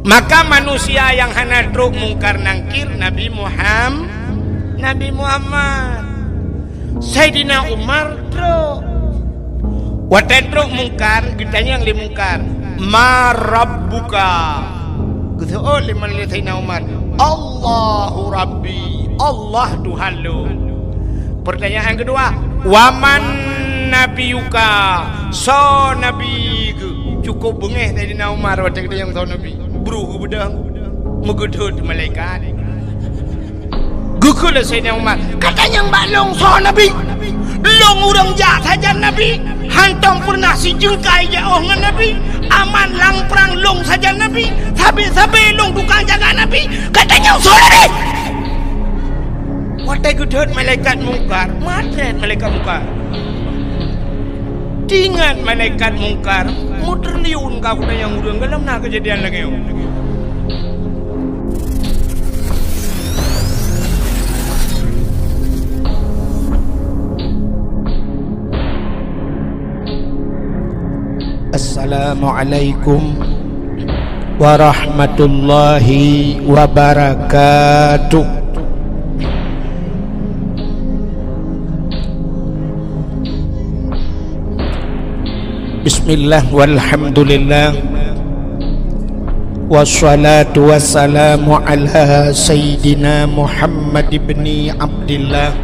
Maka manusia yang hana truk mungkar nangkir Nabi Muhammad. Sayyidina Umar truk. Wate truk mungkar, kitanya yang limungkar. Ma rabbuka. Gitu liman li Sayyidina Umar. Allahu Rabbi. Allah Tuhan lu. Pertanyaan kedua, waman nabiyuka? So nabi cukup bengeh Sayyidina Umar wate kita yang tahu nabi. Buru bedang megedut malaikat. Gugul Sayyidina Umar. Katanya mbak long so nabi. Long urang jahat saja nabi. Hantam pernah si jengkai jauh dengan nabi. Aman lang perang long saja nabi. Sabi long tukang jaga nabi. Katanya so nabi. Watai gedut malaikat mungkar. Matret malaikat mungkar. Tingat malaikat mungkar. Muterliun kau kuda yang urang dalam nak kejadian lagi. Assalamualaikum warahmatullahi wabarakatuh. Bismillah walhamdulillah wassalatu wassalamu ala sayyidina Muhammad ibni Abdillah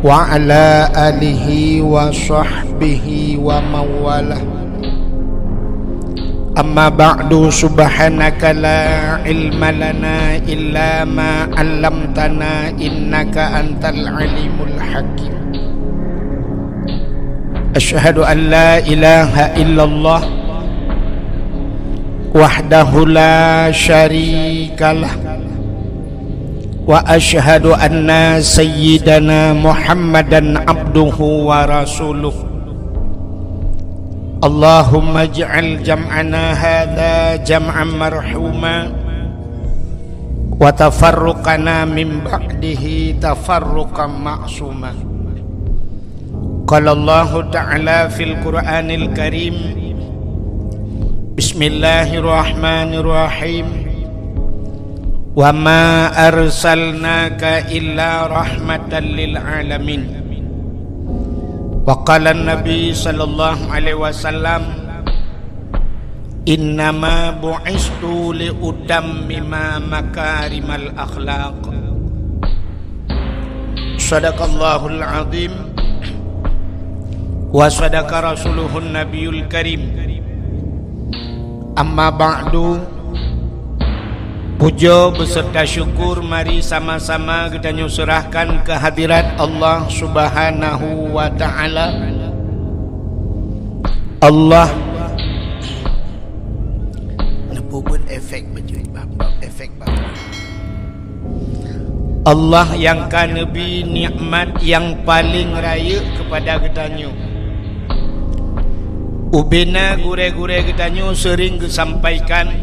wa ala alihi wa sahbihi wa mawalah. Amma ba'du, subhanaka la ilma lana illa ma 'allamtana innaka antal alimul hakim. Asyhadu an la ilaha illallah wahdahu la syarikalah wa asyhadu anna sayyidana Muhammadan abduhu wa rasuluh. Allahumma ij'al jam'ana hadha jam'an marhuma wa tafarruqana min ba'dihi tafarruqan ma'suma. Qala Allah Ta'ala fil Qur'anil Karim. Bismillahirrahmanirrahim. Wa ma arsalnaka illa rahmatan lil alamin. Wa qala an-nabi sallallahu alaihi wasallam, innama bu'istu li utammima makarimal akhlaq. Sadaqallahul azim wa sadaqa rasuluhun nabiyul karim. Amma ba'du, puja beserta syukur mari sama-sama kita nyusurahkan kehadirat Allah Subhanahu wa ta'ala. Allah nepubun efek baju efek Allah yang kan nabi nikmat yang paling raya kepada kita. Ubena gure-gure kita sering kesampaikan,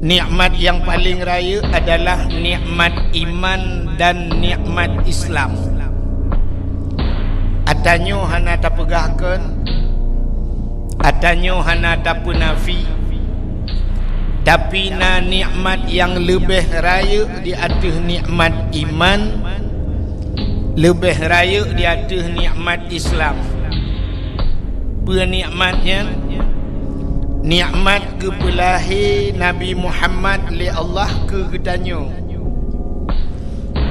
nikmat yang paling raya adalah nikmat iman dan nikmat Islam. Atanyo hana tapegahkan, atanyo hana tapunafi, tapi na nikmat yang lebih raya di atas nikmat iman, lebih raya di atas nikmat Islam. Penikmatnya nikmat kepelahi Nabi Muhammad li Allah ke getanyo.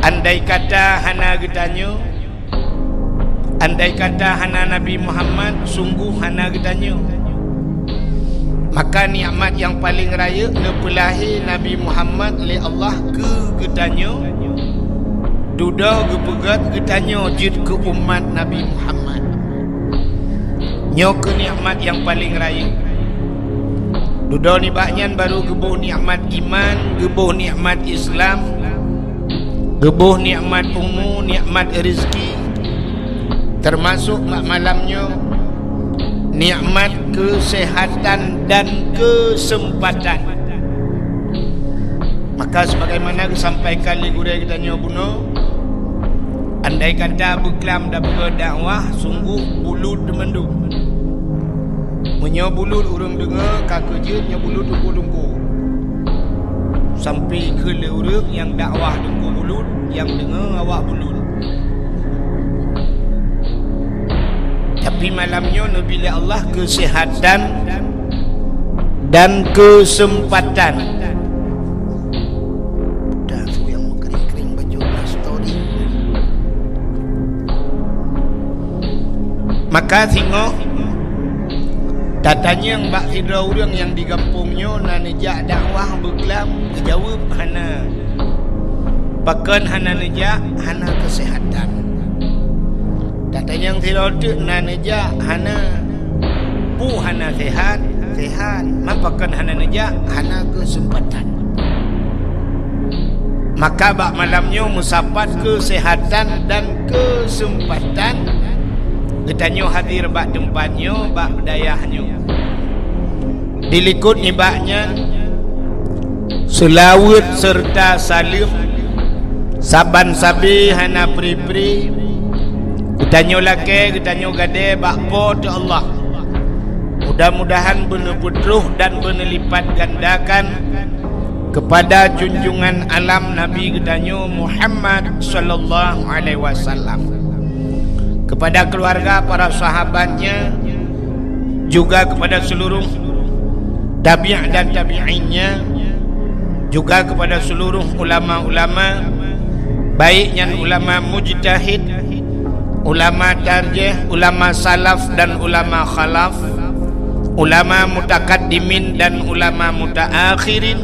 Andai kata hana getanyo, andai kata hana Nabi Muhammad, sungguh hana getanyo. Maka nikmat yang paling raya kepelahi Nabi Muhammad li Allah ke getanyo. Duda gepegat getanyo jid ke umat Nabi Muhammad. Nyok nikmat yang paling raya. Duda ni baknyan baru gebuh nikmat iman, gebuh nikmat Islam, gebuh nikmat ummu, nikmat rezeki, termasuk malamnya nikmat kesehatan dan kesempatan. Maka sebagaimana disampaikan oleh guru kita nyobuno, andai kata beklam dan berdakwah sungguh bulu temendung. Menyobulut urang dengar kakak je nyobulut dungku-dungku. Sampai ke urang yang dakwah dungku bulut, yang dengar awak bulut. Tapi malamnya bila Allah kesihatan dan kesempatan. Dah tu yang kering-kering baju story. Maka tengok tatanya yang bak hidra orang yang di kampungnya nak nejak dakwah berkelam jawab hana. Bahkan hana nejak hana kesihatan. Tatanya yang tidak nak nejak hana hana sehat. Mapakan hana nejak hana kesempatan. Maka bak malamnya musapat kesehatan dan kesempatan. Ketanyo hadir bak tempatnya, bak dayahnya. Dilikut nibaknya selawat serta salim saban sabi hana pri-pri. Ketanyo laki, ketanyo gade bak po tu Allah. Mudah-mudahan benar putruh dan benar lipat gandakan kepada junjungan alam Nabi ketanyo Muhammad sallallahu alaihi wasallam. Kepada keluarga, para sahabatnya, juga kepada seluruh tabi' dan tabi'innya, juga kepada seluruh ulama-ulama, baiknya ulama mujtahid, ulama tarjih, ulama salaf dan ulama khalaf, ulama mutakaddimin dan ulama mutaakhirin,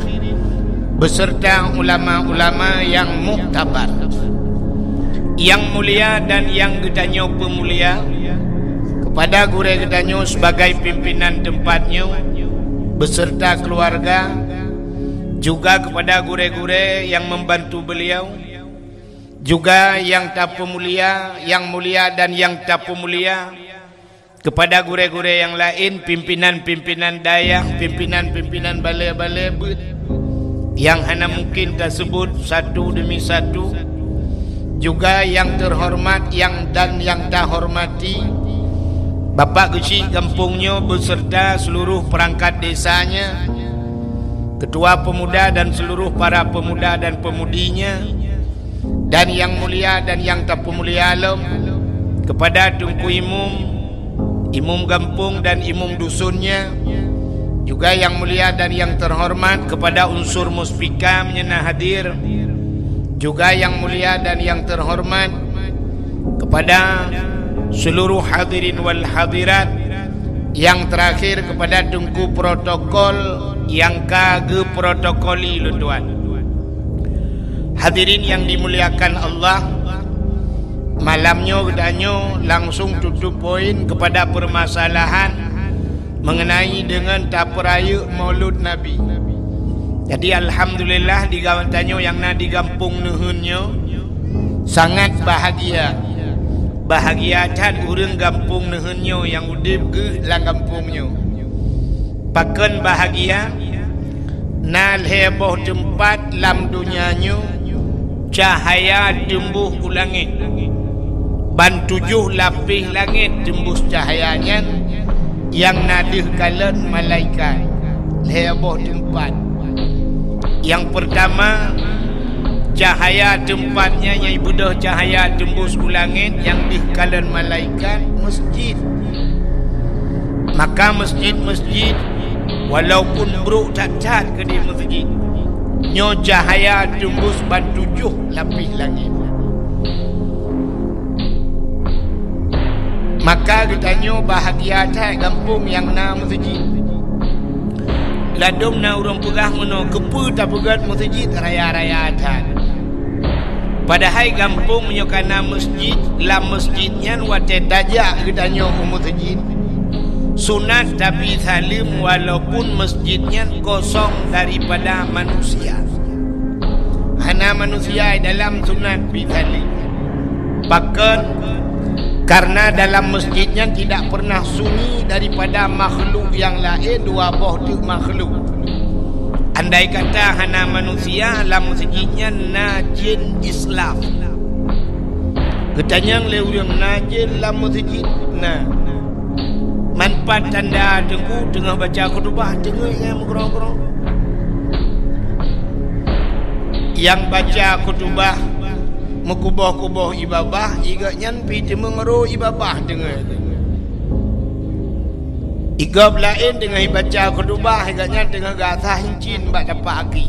beserta ulama-ulama yang muktabar, yang mulia dan yang gedanyo pemulia, kepada gure gedanyo sebagai pimpinan tempatnya beserta keluarga, juga kepada gure-gure yang membantu beliau, juga yang tak pemulia, yang mulia dan yang tak pemulia, kepada gure-gure yang lain, pimpinan-pimpinan dayah, pimpinan-pimpinan balai-balai yang hanya mungkin tersebut satu demi satu, juga yang terhormat yang dan yang tak hormati Bapak Kecil kampungnya beserta seluruh perangkat desanya, ketua pemuda dan seluruh para pemuda dan pemudinya, dan yang mulia dan yang tak pemulia alam, kepada Tunku Imum kampung dan imum dusunnya, juga yang mulia dan yang terhormat kepada unsur muspika menyena hadir, juga yang mulia dan yang terhormat kepada seluruh hadirin wal hadirat, yang terakhir kepada Tunku protokol yang kage protokoli tuan. Hadirin yang dimuliakan Allah, malamnya gedanyo langsung tutup poin kepada permasalahan mengenai dengan taperaya Maulud Nabi. Jadi alhamdulillah di gawantanyo yang na di kampung nuhunnya sangat bahagia. Bahagia can urang kampung nuhunnya yang udip ke lang kampungnya. Paken bahagia nal heboh tempat lam dunianya cahaya tembuh ku langit. Ban 7 lapis langit tembus cahayanya yang nadih kalen malaikat. Heboh tempat. Yang pertama, cahaya tempatnya Nyai Buddha cahaya tembus ke langit yang dikalan malaikat masjid. Maka masjid-masjid walaupun buruk cacat ke di masjid, nyo cahaya tembus ban 7 lapis langit. Maka ditanya bahagia tak kampung yang na masjid. Ladum na urang pegah meno kepu tak pegat masjid raya-raya adat. Padahal kampung menyokana masjid, lam masjidnya wate dajak gedanya masjid. Sunat tapi salim walaupun masjidnya kosong daripada manusia. Hana manusia dalam sunat bi salim. Bahkan karena dalam masjidnya tidak pernah sunyi daripada makhluk yang lain, dua boh tu makhluk. Andai kata hana manusia, dalam masjidnya najin Islam. Ketanyang le urang najin dalam masjid. Nah, manfaat tanda tengku tengah baca khutbah tengah yang mengerong-gerong. Yang baca khutbah mengubah-ubah ibadah igaknya pi mengeru ibadah tengah. Igab lain dengan baca khutbah igaknya dengan gasah hincin bak dapat aki.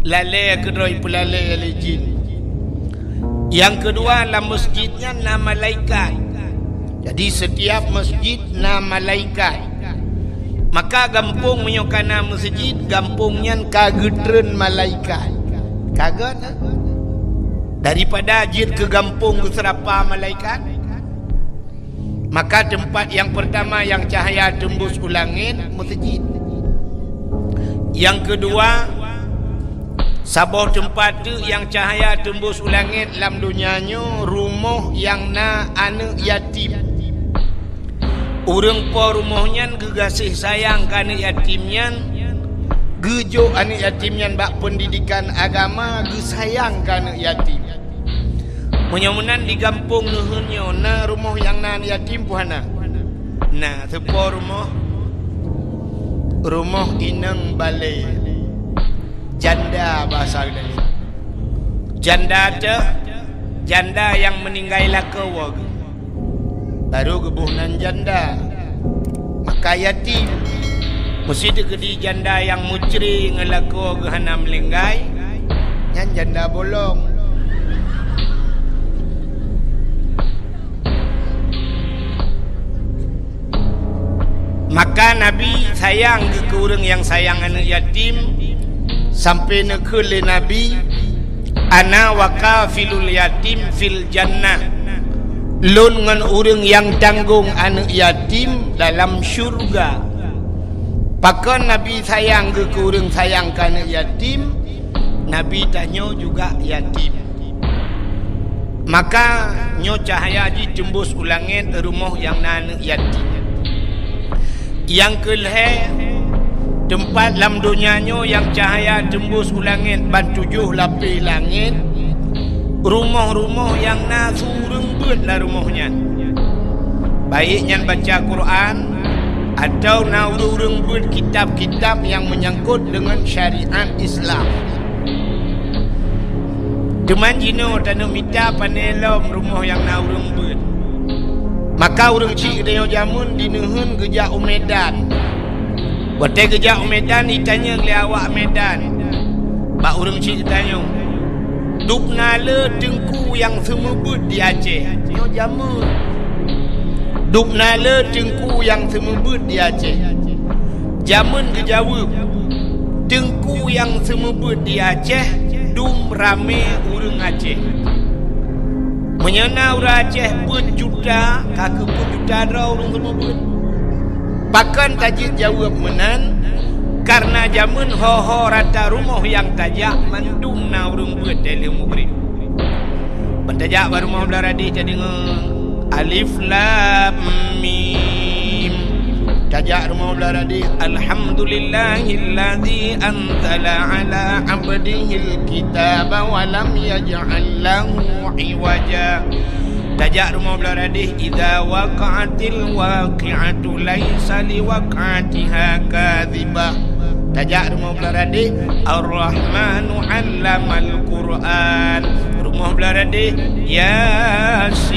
Lalai kedoi pelalai jin. Yang kedua dalam masjidnya nama malaikat. Jadi setiap masjid nama malaikat. Maka gampung menyokana masjid gampungnya kagedren malaikat. Kagak daripada jid ke gampung ke serapa malaikat. Maka tempat yang pertama yang cahaya tembus ulangin masjid. Yang kedua sabah tempat tu yang cahaya tembus ulangit dalam dunianya rumah yang na anak yatim. Urang po rumahnya gegasih sayang ke anak yatimnya, gejo anak yatimnya bak pendidikan agama, gesayang ke anak yatim. Menyamunan di kampung nuhunnya na rumah yang na anak yatim puhana. Nah sepo rumah inang balai. Janda bahasa ini. Janda ada janda yang meninggal lakawag. Baru kebunan janda. Maka yatim. Mesti di janda yang mucri ngelakawag hana melinggai. Yang janda bolong. Maka Nabi sayang ke orang yang sayang anak yatim. Sampai nekele Nabi ana wakafilul yatim fil jannah. Lun ngan orang yang tanggung anak yatim dalam syurga. Pakan Nabi sayang ke orang sayang ke anak yatim, Nabi tanya juga yatim. Maka nyo cahaya ji tembus ulangin rumah yang anak yatim. Yang kelih tempat dalam dunianya yang cahaya tembus ulangit ban 7 lapis langit. Rumah-rumah yang nasureng bet lah rumahnya. Baiknya baca Quran atau naureng bet kitab-kitab yang menyangkut dengan syariat Islam. Teman jino tanah mita panelom rumah yang naureng bet. Maka orang cik dia jamun dinuhun gejak Medan. Waktu kerja Medan ditanya oleh awak Medan. Bak orang cik tanya, duk nala tengku yang semebut di Aceh. Yo jamun. Duk nala tengku yang semebut di Aceh. Jamun kejawab, tengku yang semebut di Aceh dum rame orang Aceh. Menyana orang Aceh pun juta, kakak pun juta dah orang semebut. Bahkan tajik jawab menan karena jamun ho rata rumah yang tajak mandum na urung buat dalam mugrib. Bentajak baru mau belaradi jadi alif lam mim. Tajak rumah belaradi alhamdulillahilladzi anzala ala abdihil kitaba wa lam yaj'al lahu iwaja. Tajak rumah belaradi idza waqa'atil waqi'atu laisa liwaqa'atiha kadhibah. Tajak rumah belaradi ar-rahmanu 'allamal Qur'an. Rumah belaradi Yasin.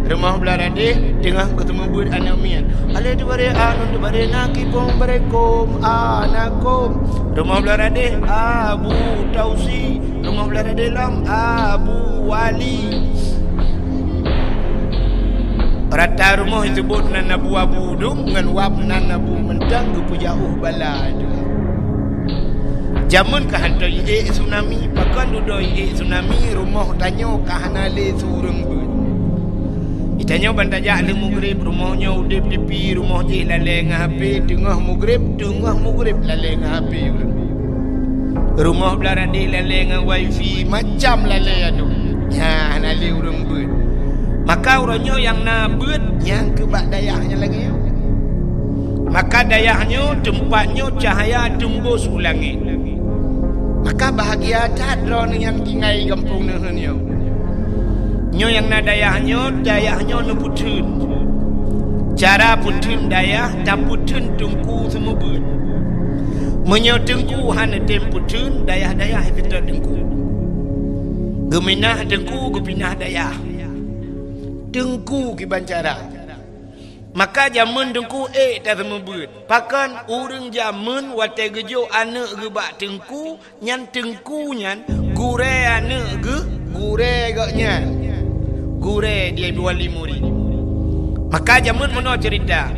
Rumah belaradi tengah ketemu buat anamian. Ale tu bare anu tu bare nakipum barekum anakum. Rumah belaradi Abu Tausi. Rumah belaradi lam Abu Wali. Rata rumah disebut nan Abu Abu dum ngan wab nan Abu mentang ke pujauh bala tu. Jamun ka hantai tsunami pakan dudoi tsunami rumah tanyo ka hanale sureng but. Itanya bantajak le mugrib rumahnya udip tepi rumah je lale ngah HP tengah mugrib lale ngah HP. Rumah belaradi lale ngah wifi macam lale anu. Ya hanale urang but. Maka orangnya yang nabut yang kebak dayahnya lagi. Maka dayahnya tempatnya cahaya tembus ulangit. Maka bahagia tak drone yang tinggal kampung nehnya. Nyo yang na dayahnya nu putun. cara putun daya tak putun tungku semua ber menyau tengku hana tem putun daya-daya kita tengku geminah tengku gepinah daya tengku kiban cara maka jamun tengku tak semua ber pakan urang jamun wate gejo anak gebak tengku nyan tengku nyan gure anak ge gure gaknya gure dia wali murid maka jamun mono cerita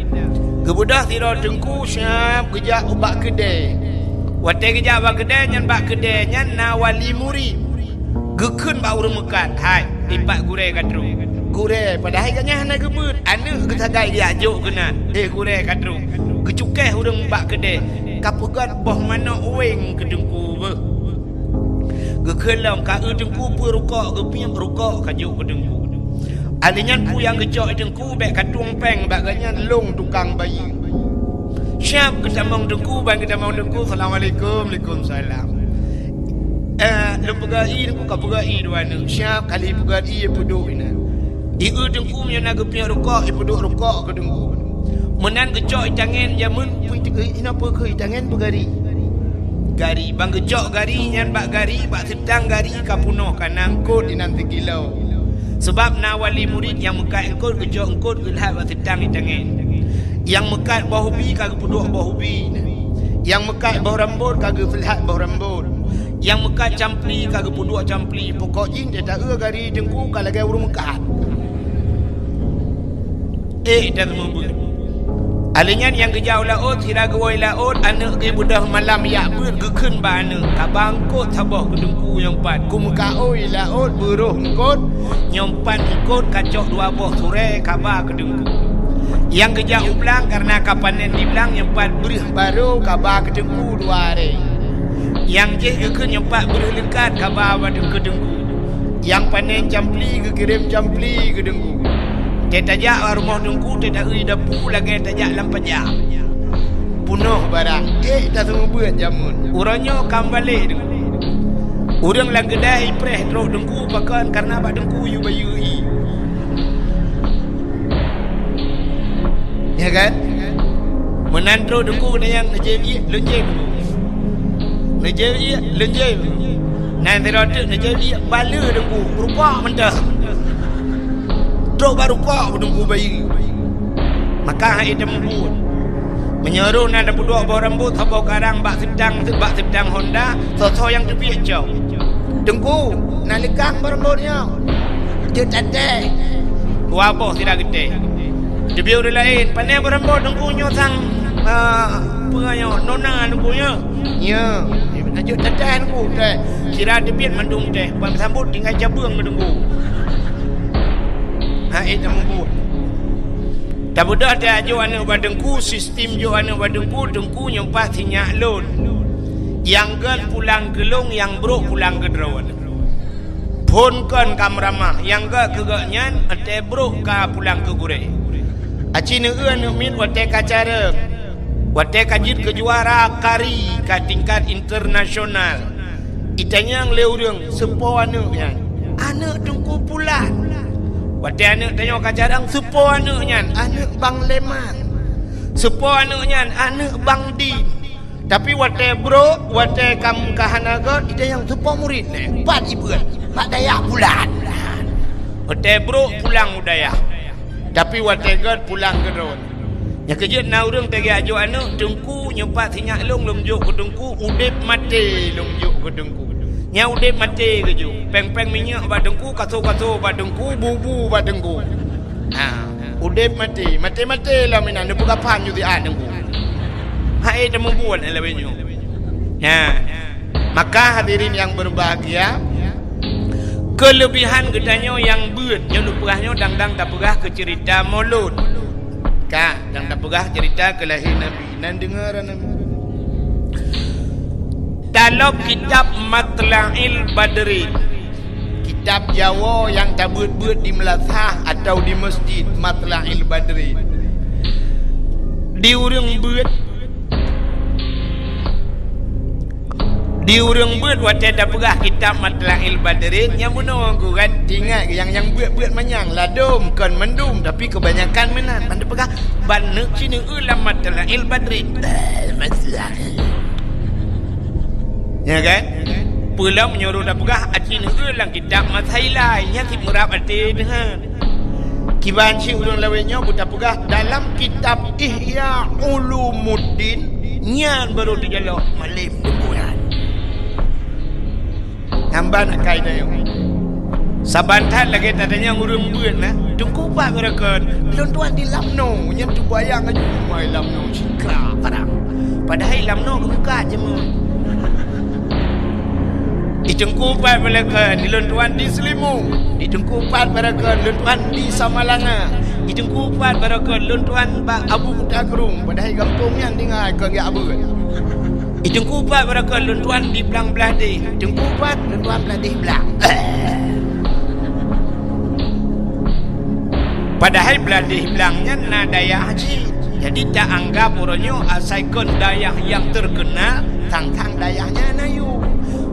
kebudah tiro tengku syap gejak ubak kedai wate gejak ubak kedai nyan bak kedai nyan na wali murid gekun bak urang mekat hai lipat gure kadru gure padahal katnya hana gebut anak getagai dia ajuk kena gure kadru gecukeh urang bak kedai kapugat boh mana weng ke tengku be gekelam ka tengku pu rukok gepiam rukok kajuk ke tengku alinyan pu yang gejok tengku bek katung peng bak ganyan long tukang bayi syap kita mong tengku bang kita mong tengku assalamualaikum waalaikumsalam lepegai tengku kapegai duana syap kali pegai puduk ina iu tengku nya naga piang rukok puduk rukok ke tengku menan gejok tangan jamun pu ina pe ke tangan pegari gari bang gejok gari nyan bak gari bak sedang gari kapunoh kanang kot dinan 3 kilo sebab na wali murid yang mekat engkot gejok engkot gelhat bak sedang tangan yang mekat bau hobi kagak puduk bau hobi yang mekat bau rambut kagak filhat bau rambut yang mekat campli kagak puduk campli pokok jing dia tak gari tengku kalau gaya urung mekat dah membut alinyan yang kejauh laut sira gewoi laut anak ke budah malam yak ber gekun ba anak kabangkot tabah ke tengku yang pat ku muka oi laut buruh ngkot nyompan ngkot kacok 2 boh sore kabar ke tengku yang kejauh belang karena kapanen di belang nyempat berih baru kabar ke tengku 2 hari yang je gekun nyempat berih lekat kabar pada ke tengku yang panen campli ke kirim campli ke tengku tajak rumah tengku tak ui dapu lagi tajak lampajak punuh barang tak semua buat jamun urangnya kam balik tengku urang lang kedai preh teruk tengku bahkan karena bak tengku yu bayu i ya kan menan teruk tengku yang najib lenjib najib lenjib nan terotek najib bala tengku rupa mentah truk baru kau menunggu bayi maka hai dembuat menyeru nada budok bau rambut habau karang bak sedang Honda so yang tepi jauh tengku nalikang berambutnya dia tete wabah tidak gede debi orang lain pandai berambut tengku nyosang pengayo nona tengkunya ya najuk tete tengku teh kira debi mandung teh bang sambut tinggal jabung tengku hai dah membuat tak budak dia ajuk anak badengku sistem jo anak badengku tengku nyempat sinyak lon yang gel pulang gelung yang bro pulang ke derawan pun kan kamramah yang gel kegaknyan ate bro ka pulang ke gure aci neueun min wate kacara wate kajit kejuara kari ka tingkat internasional itanya leurang sepo anaknya anak tengku pulang wate anak tanya kacarang sepo anaknya anak bang Leman sepo anaknya anak bang Din tapi wate bro wate kam kahanaga ida yang sepo murid ne pat ibuan pak daya bulan wate bro pulang udaya tapi wate god pulang ke ron nya kejut na urang tege ajo anak tengku nyempat sinyak long juk ke tengku udip mati long juk ke tengku nya udip mati ke ju peng-peng minyak badengku kaso-kaso badengku bubu badengku udip mati lah minan de buka pan ju di adengku hai dah membuat ala benyo maka hadirin yang berbahagia kelebihan gedanya yang beut nya lupahnya dang-dang tak pegah ke cerita maulud ka dang tak pegah cerita kelahiran nabi nan dengaran nabi dalam kitab Matla'il Badri kitab Jawa yang tak beut-beut di Melazah atau di masjid Matla'il Badri di urang beut urang beut wate dah pegah kitab Matla'il Badrin yang menunggu kan tinggal yang beut manyang ladum kan mendum tapi kebanyakan menan pada pegah banek sini ulam Matla'il Badrin masalah ya kan pulang menyuruh dah pegah sini ulang kitab Mathailai yang timurap ati dengan kiban si urang lawenya buta pegah dalam kitab Ihya Ulumuddin nyan baru dijalok malim dukuran hamba nak kaidah yang sabantan lagi tadanya urang beut nah tungku pak berakon tuan di lamno nya tu bayang aja mai lamno cikra parang padahal lamno kemuka aja mu ditungku pak berakon tuan di Selimung ditungku pak berakon tuan di Samalanga ditungku pat berakon tuan Bang Abu Takrung padahal kampung yang dengar ke Abu ditungku pat berakon tuan di Belang Beladih ditungku pat tuan Beladih Belang padahal Beladih Belangnya na daya haji jadi tak anggap orangnya asaikon daya yang terkenal tang-tang dayanya nayu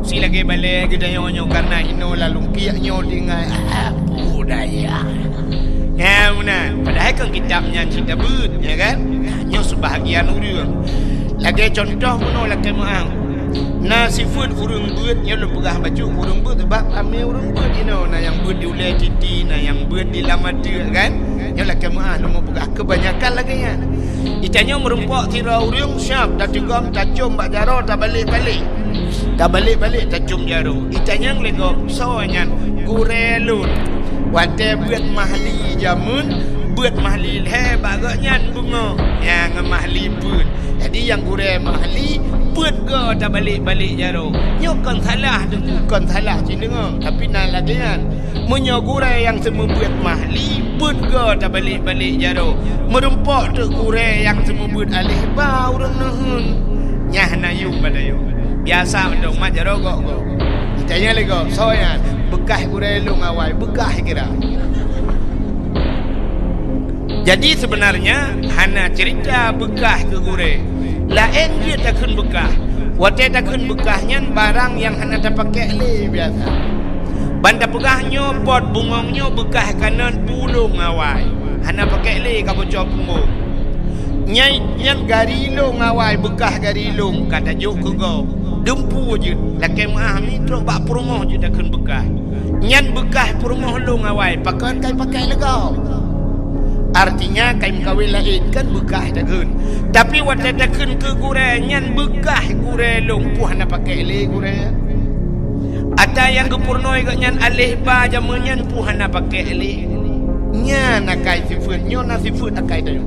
si lagi balik gedanya karena ino lalu kiaknya dengan Abu Daya ya mana padahal kan kitabnya cerita beut ya kan hanya sebahagian urang lagi contoh mana lagi maang nasifut urang beut nya lu pegah baju urang beut sebab kami urang beut na yang beut di ulai titi na yang beut di lamada kan nya lagi maang lu mau pegah kebanyakan lagi nya ditanya merempok tira urang siap dah tinggam tajum bak jaro tak balik-balik tajum jaro ditanya lego soalnya gurelun wate buat mahli jamun buat mahli le bagaknya bunga yang mahli pun jadi yang gure mahli buat go tak balik jaro nyokon salah bukan salah cenderung tapi nak lagi kan menyogure yang semua buat mahli buat go tak balik jaro merempok tu gure yang semua buat alih ba urang nahun nyah nayung pada yo biasa untuk mat jaro go ditanya lego soalnya bekah gure lu ngawai bekah kira jadi sebenarnya hana cerita bekah ke gure lain dia takkan bekah wate takkan bekahnya barang yang hana tak pakai le biasa banda pegahnya pot bungongnya bekah kanan pulung ngawai hana pakai le ka bocor punggung nyai yang garilo ngawai bekah garilo kata juk ke go dempu je laki mahami terus bak perumoh je takkan bekah nyan bekah perumoh lu ngawai pakai legau artinya kain kawin lain kan bekah takkan tapi wata takkan ke gure nyan bekah gure lumpuh na pakai le gure ada yang kepurnoi ke nyan alih ba jaman nyan puhana pakai le nya nakai sifut nyo na sifut nakai dah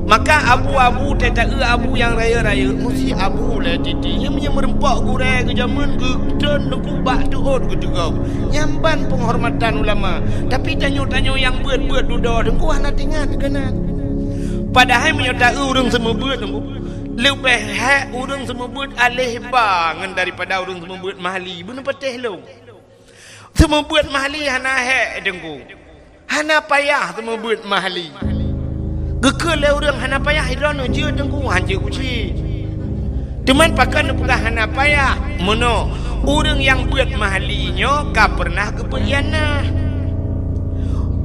maka abu-abu teta abu yang raya-raya mesti abu le titi nya merempak gure ke zaman ke dan kubak tuot ke tegau nyamban penghormatan ulama tapi tanyo-tanyo yang beut-beut duda dengku hana tingat kena padahal menyota urang semua beut lebih hak urang semua beut alih bangan daripada urang semua beut mahli bener patih lu semua beut mahli hana hak dengku hana payah semua buat mahli gekele orang hana payah hidrano je tengku hanje uci teman pakan pegah hana payah mono orang yang buat mahlinya ka pernah kebeyanah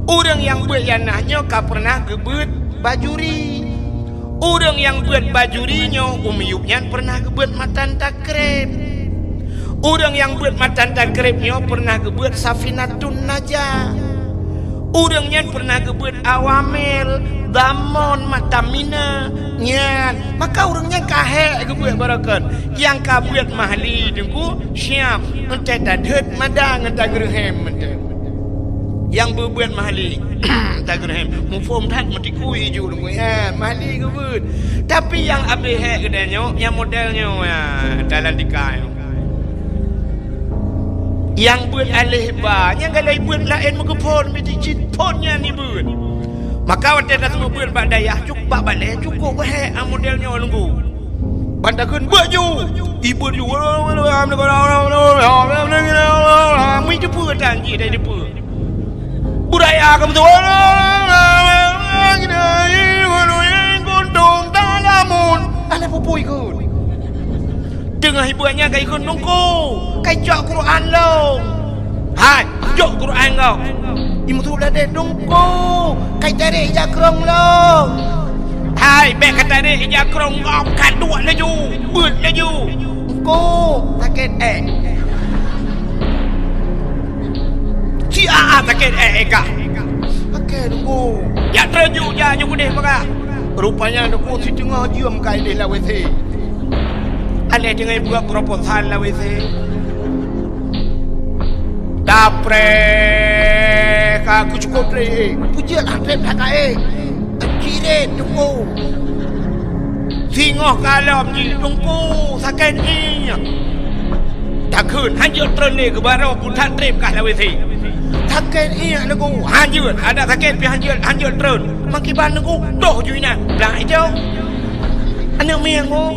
orang yang buat yanahnya ka pernah gebut bajuri orang yang buat bajurinya umyupnya pernah gebut matan takrib orang yang buat matan takribnya pernah gebut safinatun najah urangnya pernah gebut awamil damon matamina nyan maka urangnya kahe gebut barakan yang kabuat mahli dengku siap ente dadet madang ente gerhem yang berbuat mahli ente gerhem mufum tak mati kui ju dengku ya mahli gebut tapi yang abe he gedanya yang modelnya ya dalam dikai yang buat alih ba yang galai buat lain mengepon mesti cinponnya ni buat maka waktu dah semua buat bak dayah cukup balik cukup he modelnya nunggu bandakan baju ibu ju mi depu tanji dari depu budaya kamu tu gondong talamun ala popoi ko Tengah ibunya kai kun nungku. Kai jok Quran lo. Hai, jok Quran kau. Imu tu dah deh nungku. Kai tarik jakrong lo. Hai, bek kata deh jakrong kau kan dua laju. Beut laju. Nungku sakit Cia sakit kak. Okey nungku. Ya terju ya nungku deh maka. Rupanya nungku si tengah jiam kai deh lah weh. Alih dengan buat proposal lah weh. Dapre aku cukup pre. Pujian adrep tak kire nungku. Singoh kalam ji nungku sakit ni. Tak kun hanjut trene ke baru pun tak trip kah lah weh. Sakit ni nungku hanjut ada sakit pi hanjut tren. Makiban nungku doh ju ina. Belang hijau. Anak miangu.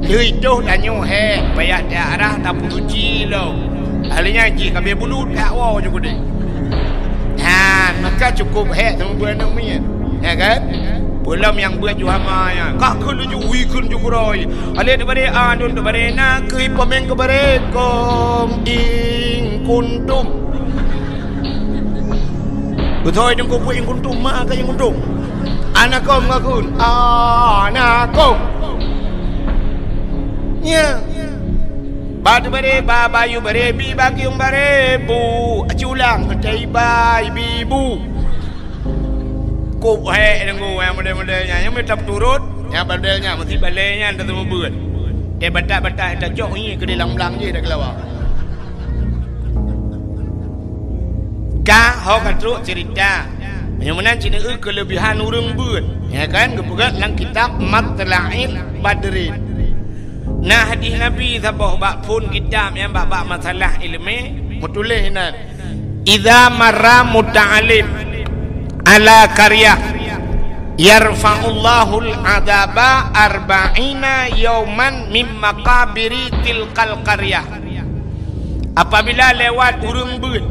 Lui doh dan nyohe payah darah tak puji lo. Halinya ji kabeh bulut dak wa juga deh. Maka cukup sama buat anak mian. Ya kan? Belum yang buat juhama ya. Kak kun ju wikun ju kuroi. Ale debare adun debare na kui pemeng kebare kom ing kuntum. Betul yang kau buat ing kuntum mak ke ing kuntum. Anak kom ngakun. Anak kom. Ya. Batu bare babayu bare bi bagium bare bu aculang tai bai bibu. Kup nunggu yang model-modelnya yang minta turut, yang modelnya mesti baliknya anda semua buat. Dia batak-batak dah jok ni ke dalam belang je dah kelawar. Kah hok teruk cerita. Yang mana Cina kelebihan urang buat. Ya kan kebuat dalam kitab Matla'il Badrin. Nah hadis Nabi sabah bab pun kitab yang bab masalah ilmu mutulis nan. Idza marra muta'alim ala karya yarfa'ullahu al-'adaba arba'ina yawman min maqabiri tilkal qaryah. Apabila lewat urang beut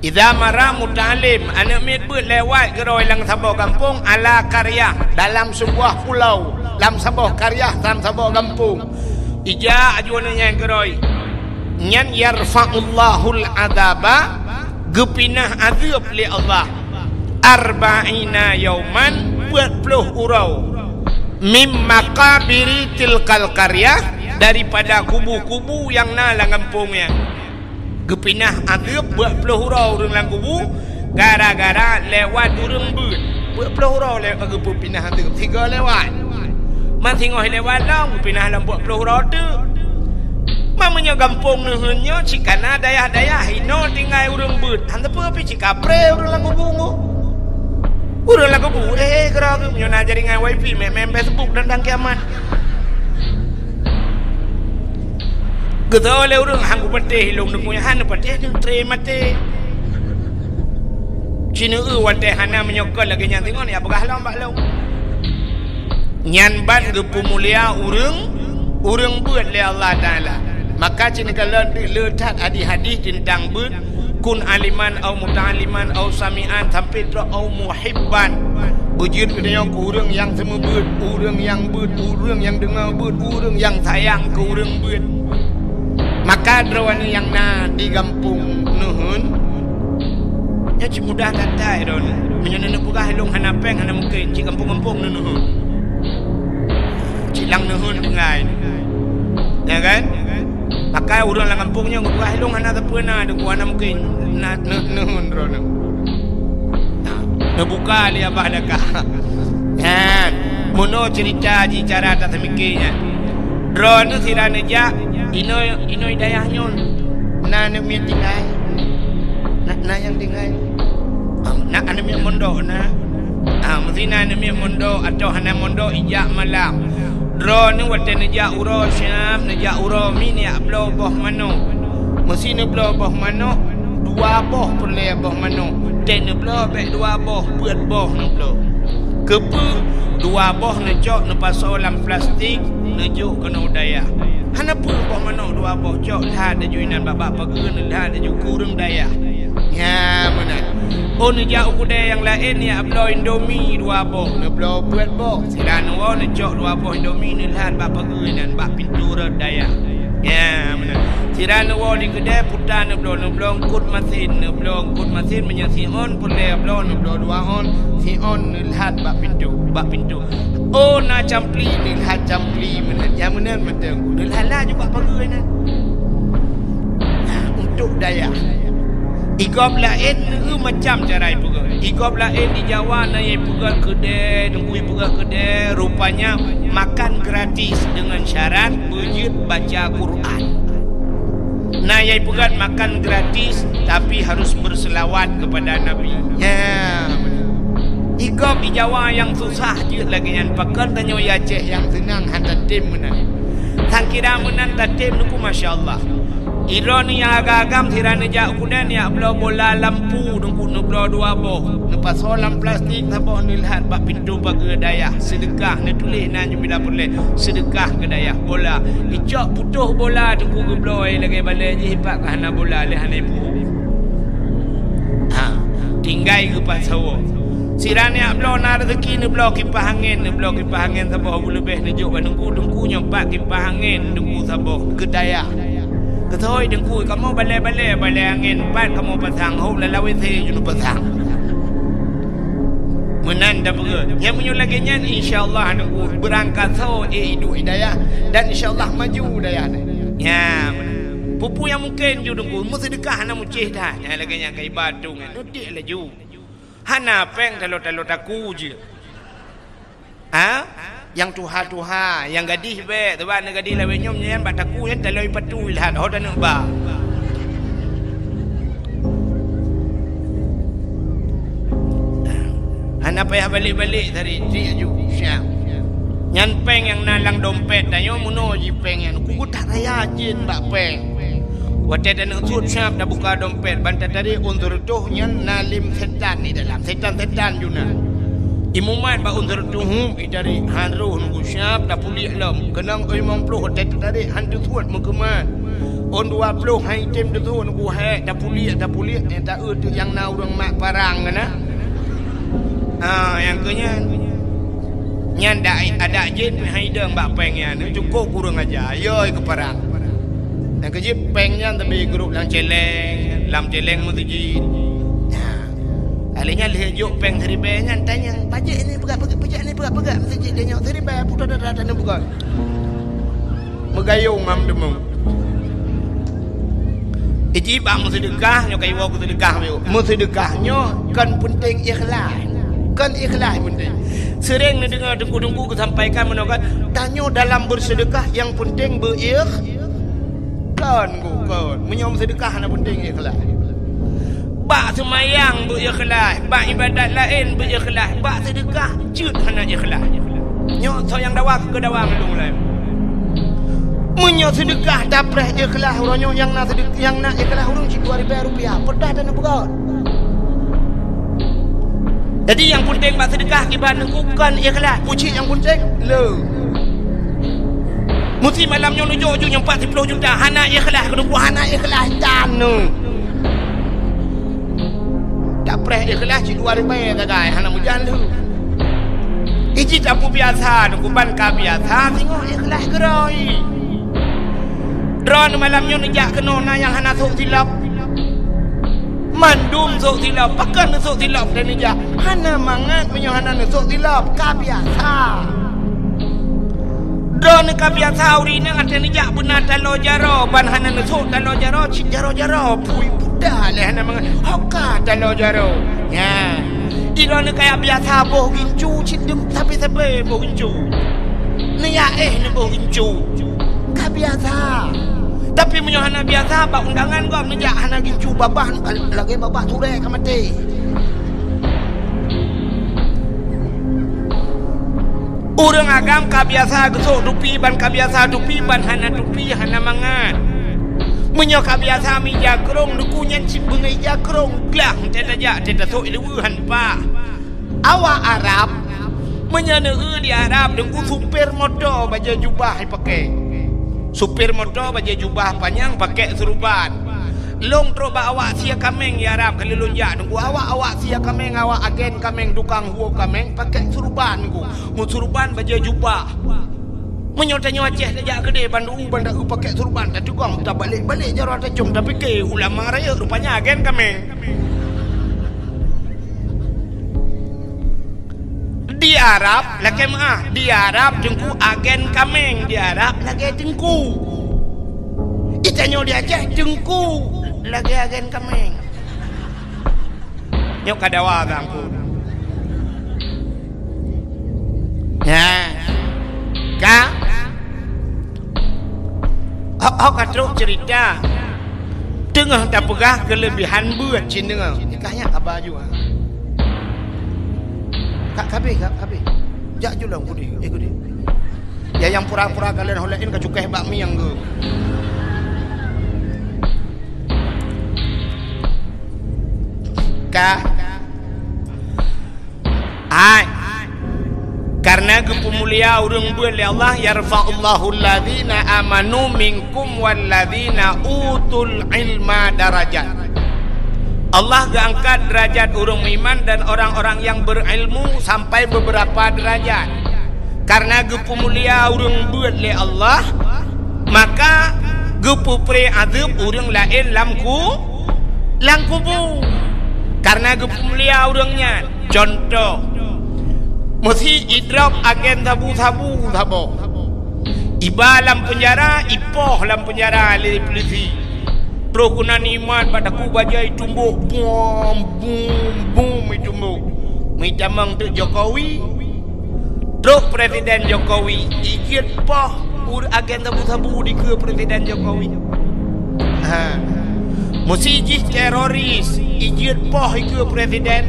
idza marra muta'alim anak mit beut lewat geroi lang sabah kampung ala karya dalam sebuah pulau dalam sebuah karya dalam sebuah kampung ija ajuannya geroi nyan yarfa'ullahu al-'adaba gepinah azab li Allah arba'ina yauman 40 urau mim maqabiri tilkal qaryah daripada kubu-kubu yang nalang kampungnya gepinah azab 40 urau dalam kubu gara-gara lewat urang beut 40 urau lewat kubu pinah azab 3 lewat masih ngoi lewat lang pinah dalam 40 urau tu mamanya kampung nuhunnya cikana dayah-dayah hino tinggal urang beut hanta apa pi cikapre urang lang kubu urang lah kubu gerak nyona jaringan wifi mem Facebook dan kiamat gitu oleh urang hanggu patih long punya han patih tu tre mate Cina wate hana menyokol lagi nyan tengok ni apakah lambak lo nyan ban ke pemulia urang buat le Allah Taala maka Cina kalau letak hadis tentang beut kun aliman au muta'aliman au sami'an sampai tu au muhibban bujur dunia ke urang yang semua beut urang yang dengar beut urang yang sayang ke urang beut maka drawan yang na di kampung nuhun ya cik mudah kata don menyana pugah long hanapeng hana mungkin cik kampung-kampung nuhun cilang nuhun pengai ya kan maka urang lang kampungnya ngubah long hana tapena de kuana mungkin nuhun rono buka li abah dakah kan mono cerita ji cara tak semikirnya drone sirane ja ino dayah nyon na ne mi tinggal na yang tinggal na ane mi mondok na mesti na ane mi mondok atau hana mondok ijak malam drone wate neja uro syam neja uro mini ablo boh mano mesti ne blo boh mano dua boh perle boh mano ten ne blo be dua boh buat boh ne blo kepu dua boh ne cok ne pasal dalam plastik ne juk kena udaya hana pun boh mano dua boh cok dah ada juinan babak pageun dah ada juk kurang daya ya mana Oh ni jauh kedai yang lain ni ablo Indomie 2 boh, ni ablo buat boh. Silan wo ni jok 2 boh Indomie ni lahan bak pergi nan bak pintu redaya. Ya benar. Silan wo di kedai putan ni ablo ngkut mesin, ni ablo ngkut mesin menyasi on pulai ablo ni ablo 2 on, si on ni lahan bak pintu. Oh na campli ni lahan campli menan. Ya menan betul. Ni lahan juga pergi nan. Untuk daya. Igop lain macam cara ipuga. Igop lain di Jawa na ye puga kedai, nunggu puga kedai rupanya makan gratis dengan syarat wujud baca Quran. Nah ye puga makan gratis tapi harus berselawat kepada Nabi. Ya. Igop di Jawa yang susah je lagi yang pakan tanyo ya Aceh yang senang hantar tim menan. Sang kira menan tatim nuku masya-Allah. Ironi yang agak-agam tirana jak kudan ya belau bola lampu nunggu belau 2 boh. Lepas solam plastik sabah nilhat bak pintu bagi dayah sedekah ni tulis nanya bila boleh sedekah ke dayah bola. Icok putuh bola tunggu belau lagi balik je hipak ke hana bola le hana ibu. Tinggai ke pasawo. Sirani belau na rezeki ni belau kipas angin sabah lebih ni jok nunggu nyampak kipas angin nunggu sabah ke dayah. Ketoi dengku kamu balai angin pat kamu pasang hok lalu WC junu pasang menanda berat yang punya lagi nyan insyaallah nunggu berangkat so hidup hidayah dan insyaallah maju daya ya pupu yang mungkin ju nunggu mesti dekah hana mucih dah yang lagi yang kai batu nudik lah ju hana peng talo taku je yang tuha yang gadis be tuan gadis lawe nyom nyen bat taku yen taloi patu ilhat hodan ba ana payah balik dari dia ju syam nyan peng yang nalang dompet tanyo muno ji peng yang ku tak raya jin bak peng wate dan sud syam dah buka dompet bantat tadi undur tuh nyan nalim setan ni dalam setan juna imuman ba undur tuhum dari hanru nunggu syap dah pulih lam kenang 50 hotel tadi hantu tuat mukeman on 20 hai tim tu nunggu hai dah pulih tak tu yang na urang mak parang kana yang kenyan nyan ada jin hai deng bak peng ya ni cukup kurang aja yoi ke parang dan kejip peng nyan tapi grup lang celeng mesti jin alinya lihat juk peng seribe nyan tanya pajak ni pegak mesti dia nyok seribe putar darah dan bukan megayung ngam demung iji bang sedekah nyok kai wo sedekah mesti sedekahnya kan penting ikhlas penting sering ni dengar dengku sampaikan menokat tanya dalam bersedekah yang penting berikhlas kan menyom sedekah na penting ikhlas bak semayang berikhlas, bak ibadat lain berikhlas, bak sedekah cut hana ikhlas. Nyok so yang dawak ke dawang dulu lah. Menyok sedekah dapreh ikhlas orang yang nak sedekah yang nak ikhlas urang cik 2000 rupiah. Pedah dan berat. Jadi yang penting bak sedekah kiban bukan ikhlas, puji yang penting le. Mesti malam nyok nujuk yang 40 juta hana ikhlas kedua hana ikhlas tanu. Tak pernah ikhlas cik 2000 tagai hana mujan lu iji tapu biasa nuku ban ka biasa tengok ikhlas geroi drone malamnya nejak kena na yang hana sok silap mandum sok silap pakan sok silap dan nejak hana mangat punya hana sok silap ka biasa drone ka biasa uri ni ngata nejak benar talo jaro ban hana sok talo jaro cik jaro pui dah leh nama hoka talo jaro ya irone kayak biasa boh gincu cidem sampai boh gincu ni ya ni boh gincu ka biasa tapi menyohana biasa bak undangan gom nejak hana gincu babah lagi babah sore ka mati urang agam ka biasa gesok dupi ban hana dupi hana mangat menyokap biasa mi jakrong dukunyan cip bengai jakrong glang tetaja tetasok iluhan pa awak Arab menyana di Arab dengku supir motor baju jubah pakai supir motor baju jubah panjang pakai seruban long terus bawa sia kameng ya Arab kalau lunjak nunggu awak sia kameng awak agen kameng tukang huo kameng pakai surban ku mu surban baju jubah menyota-nyoceh saja gede bandu pakai surban tak tukang tak balik-balik jarah tak cung tapi ke ulama raya rupanya agen kameng di Arab lagi di Arab jengku agen kameng di Arab lagi jengku itanyo dia aja jengku lagi agen kameng nyok kadawa gangku ya ka katruk cerita tengah tak pegah kelebihan buat cin dengar nikahnya apa juga kak kabeh jak julang kudi ya yang pura-pura kalian holein ke cukai bakmi yang ke karena kepemulia urang buat Allah yarfa'ullahu alladhina amanu minkum walladhina utul ilma darajat. Allah angkat derajat orang iman dan orang-orang yang berilmu sampai beberapa derajat. Karena kepemulia urang buat Allah maka gepupre azab urang lain langkubu. Karena kepemulia urangnya contoh mesti idrop agen tabu iba dalam penjara ipoh dalam penjara oleh polisi prokunan iman padaku bajai tumbuk bum tumbuk mitamang tu Jokowi truk Presiden Jokowi ikut poh agen tabu di ke Presiden Jokowi mesti jih teroris ikut poh ke Presiden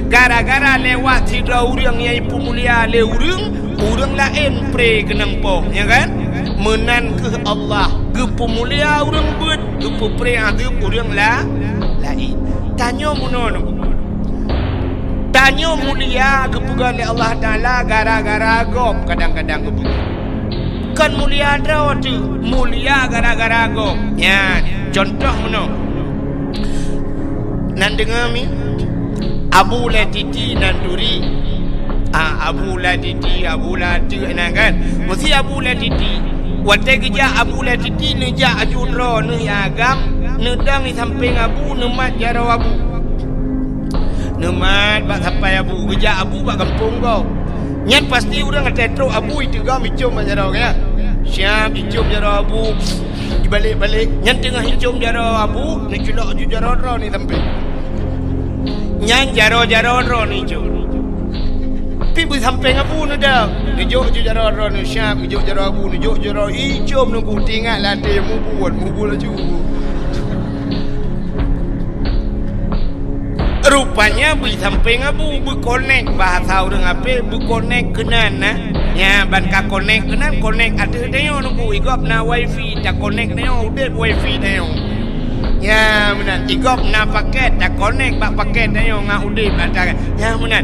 gara-gara lewat sidra urang yang ipu mulia le urang lain pre kenang poh ya kan menan ke Allah ke pemulia urang buat ke pre adab urang lain tanya mulia ke pegang Allah Taala gara-gara gop kadang-kadang ke kan mulia dah tu mulia gara-gara gop ya contoh nan dengar mi Abu Latiti Nanduri Abu Latiti nak kan mesti Abu Latiti watai kerja Abu Latiti neja ajudro ne agam nedang di samping Abu nemat jarau Abu nemat bak sampai Abu kerja Abu bak kampung kau nyat pasti orang kata teruk Abu itu gam icum jarau ya siap icum jarau Abu dibalik-balik nyat tengah icum jarau Abu ni culak jarau ni samping nyan jaro-jaro ni jo pibu sampai ngapu ni dah ni jo jaro ni syap ni jo jaro abu ni jo jaro icom nunggu tinggal latih mu buat laju rupanya bu sampai ngapu bu connect bahasa orang apa bu connect kenan ya ban ka connect kenan connect ada tengok nunggu igop na wifi tak connect tengok udah wifi tengok ya benar igop na paket tak connect bak paket ayo ngak udip batal ya benar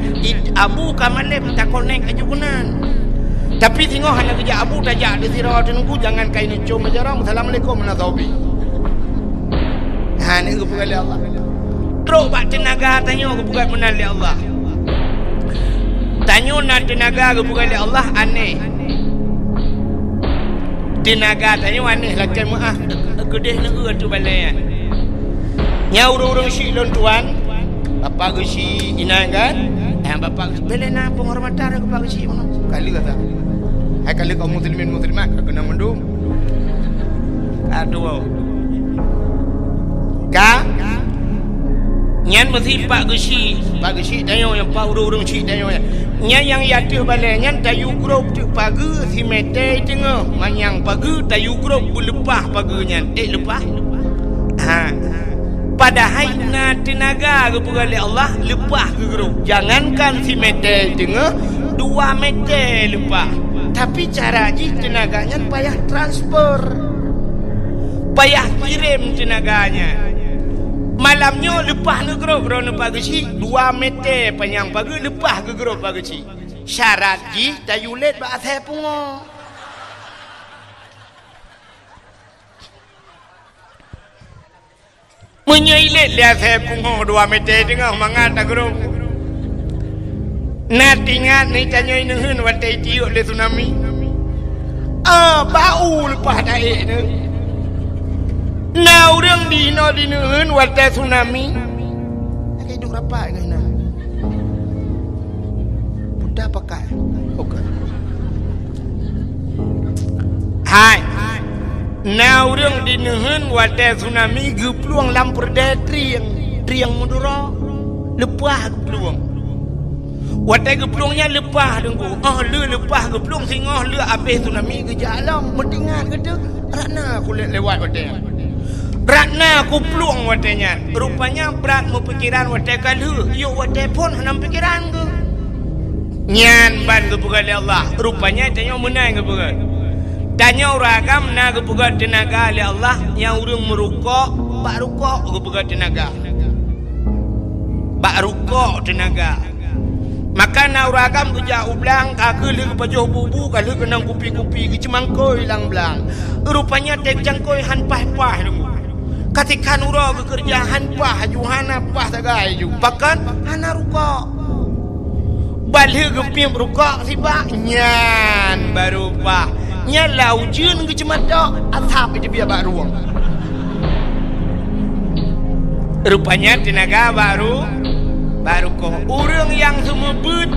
Abu kamalem tak connect aja kunan tapi tengok hanya kerja Abu tajak di sirah nunggu jangan kain cum ajarang assalamualaikum warahmatullahi wabarakatuh ni kepugal Allah teruk bak tenaga tanya kepugal menal di Allah tanya nak tenaga kepugal di Allah aneh tenaga tanya aneh lakan maaf gede negara tu balai nya urang-urang si lontuan bapa gesi ina kan bapa belena penghormatan ke bapa gesi mana kali kata hai kali kaum muslimat kena mendung aduh ka nyan mesti pak gesi tayo yang pak urang-urang si tayo nya yang yatu balai nyan tayu grup tu pagi si mete tengah manyang pagi tayu grup belepah pagi nyan lepah padahal na tenaga kepada Allah lepas ke grup jangankan si meter tengah 2 meter lepas tapi cara ji tenaganya payah transfer payah kirim tenaganya malamnya lepas ke grup rono pagi 2 meter panjang pagi lepas ke grup pagi syarat ji tayulet bak saya pungo Menyailit dia saya pungo 2 meter tengah mangat tak gerung. Natingat ni tanya ini watai tiuk le tsunami. Bau lepas daik tu. Nah orang dino watai tsunami. Nak hidup rapat ke nak? Budak pakai. Okey. Hai. Nah orang dino watai tsunami gepluang lampur triang mudura. Lepas gepluang. Watai geplungnya lepas dengku. Le lepas geplung singah le habis tsunami ke jalan. Mendengar kata Ratna aku lewat watai. Ratna aku plung watainya. Rupanya berat mempikiran watai kala. Yo watai pun henam pikiran ke. Nyan ban ke pegat Allah. Rupanya tanya menang ke pegat. Tanya uragam na ke pegat tenaga oleh Allah yang urang merukuk, bak rukuk ke pegat tenaga. Bak rukuk tenaga. Maka na uragam kerja ublang kaki le ke pajuh bubu kali ke nang kupi-kupi ke cemangkoi lang belang. Rupanya tek jangkoi han pah-pah dulu. Katikan ura ke kerja han pah juhana pah tagai ju. Pakan hana rukuk. Balik ke pim rukuk sibak nyan baru pah. Nyan lau jun ke cemata asap itu biar bak ruang. Rupanya tenaga baru kau orang yang semua bud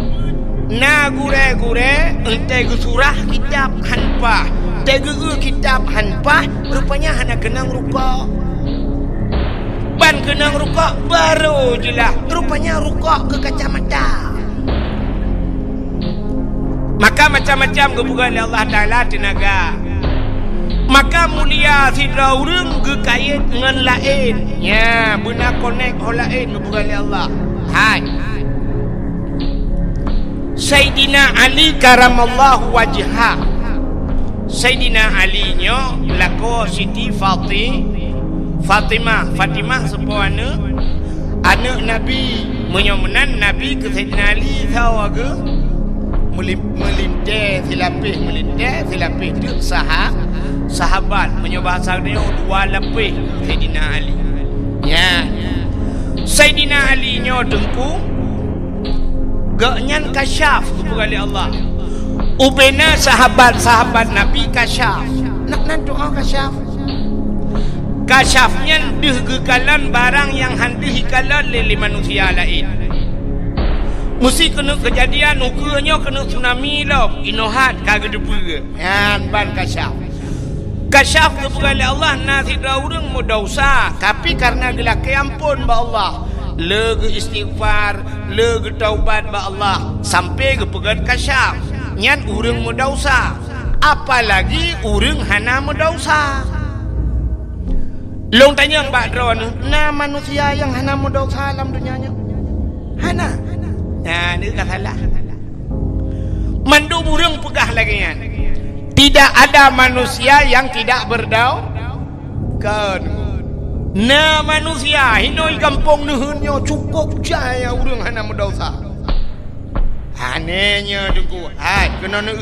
na gure-gure ente surah kitab hanpah tege kitab hanpah rupanya hana kenang rukuk ban kenang rukuk baru jelah rupanya rukuk ke kacamata. Maka macam-macam kebukan Allah Ta'ala tenaga. Maka mulia sidra orang ke kait dengan lain ya benar connect orang lain kebukan Allah. Hai Sayyidina Ali karamallahu wajhah. Sayyidina Ali nyo lako Siti Fatimah sebuah anak Nabi menyomenan Nabi ke Sayyidina Ali tahu ke melintas silapih tu sahabat menyebahasa dia 2 lapis Sayyidina Ali ya. Sayyidina Ali nyo dengku gaknyan kasyaf kepada Allah. Ubena sahabat-sahabat Nabi kasyaf. Nak doa kasyaf. Kasyafnya deh gekalan barang yang handih kalan lili manusia lain. Mesti kena kejadian ukurnya kena tsunami lah. Inohat kagak debu. Yan ban kasyaf. Kasyaf kepada Allah nasi orang mudosa. Tapi karena gelak ampun ba Allah. Lega istighfar, lega taubat ba Allah. Sampai ke pegat kasyaf. Nyan orang mudosa. Apalagi orang hana mudosa. Long tanya Mbak Dron, nah manusia yang hana mudosa dalam dunianya. Hana. Nah, ini tak salah. Mandu burung pegah lagi kan. Tidak ada manusia yang tidak berdausa. Nah manusia hinoi kampung nuhunnya cukup jaya urang hana berdosa. Hanenya dengku. Hai kena nu.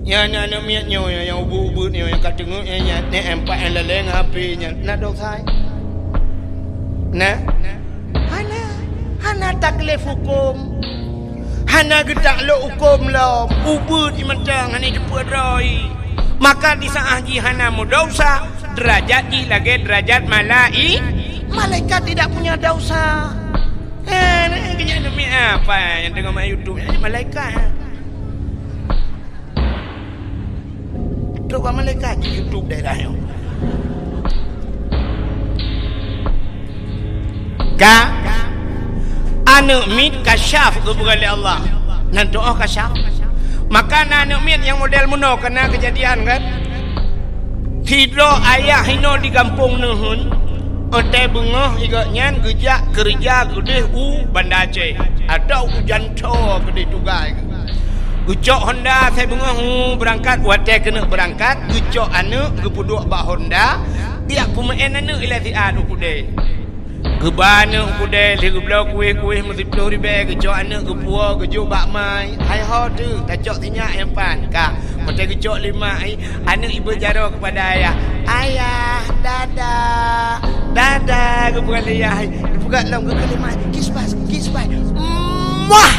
Ya nak miatnya yang ubu-ubu ni yang katenguk yang ni empat yang leleng apinya nak dosa. Nah. Hana taklif hukum. Hana gedak lo hukum lo ubud imantang hana jeput roi. Maka di saat hana dosa derajat di lagi derajat malaikat tidak punya dosa. Kerja demi apa yang tengok main YouTube malaikat. Coba malaikat di YouTube daerahnya. Anak mit kasyaf kepada Allah. Nan doa kasyaf. Maka anak mit yang model muno kena kejadian kan. Hidro ayah hino di kampung nuhun. Otai bengah igaknya gejak kerja gede Banda Aceh. Atau hujan to gede tugai. Gejok Honda saya bengah berangkat watai kena berangkat. Gejok anak gepuduk bak Honda. Dia pemain anak ilati anu kude. Gebana kudai le gebla kuih mesti 10 ribu kejok anak kepua kejok bak mai. Hai ho tu tajok tinyak yang pan ka. Mesti kejok 5 ai anak ibu jaro kepada ayah. Ayah dadah. Dadah kepada ayah. Buka dalam ke 5 kiss bye. Muah.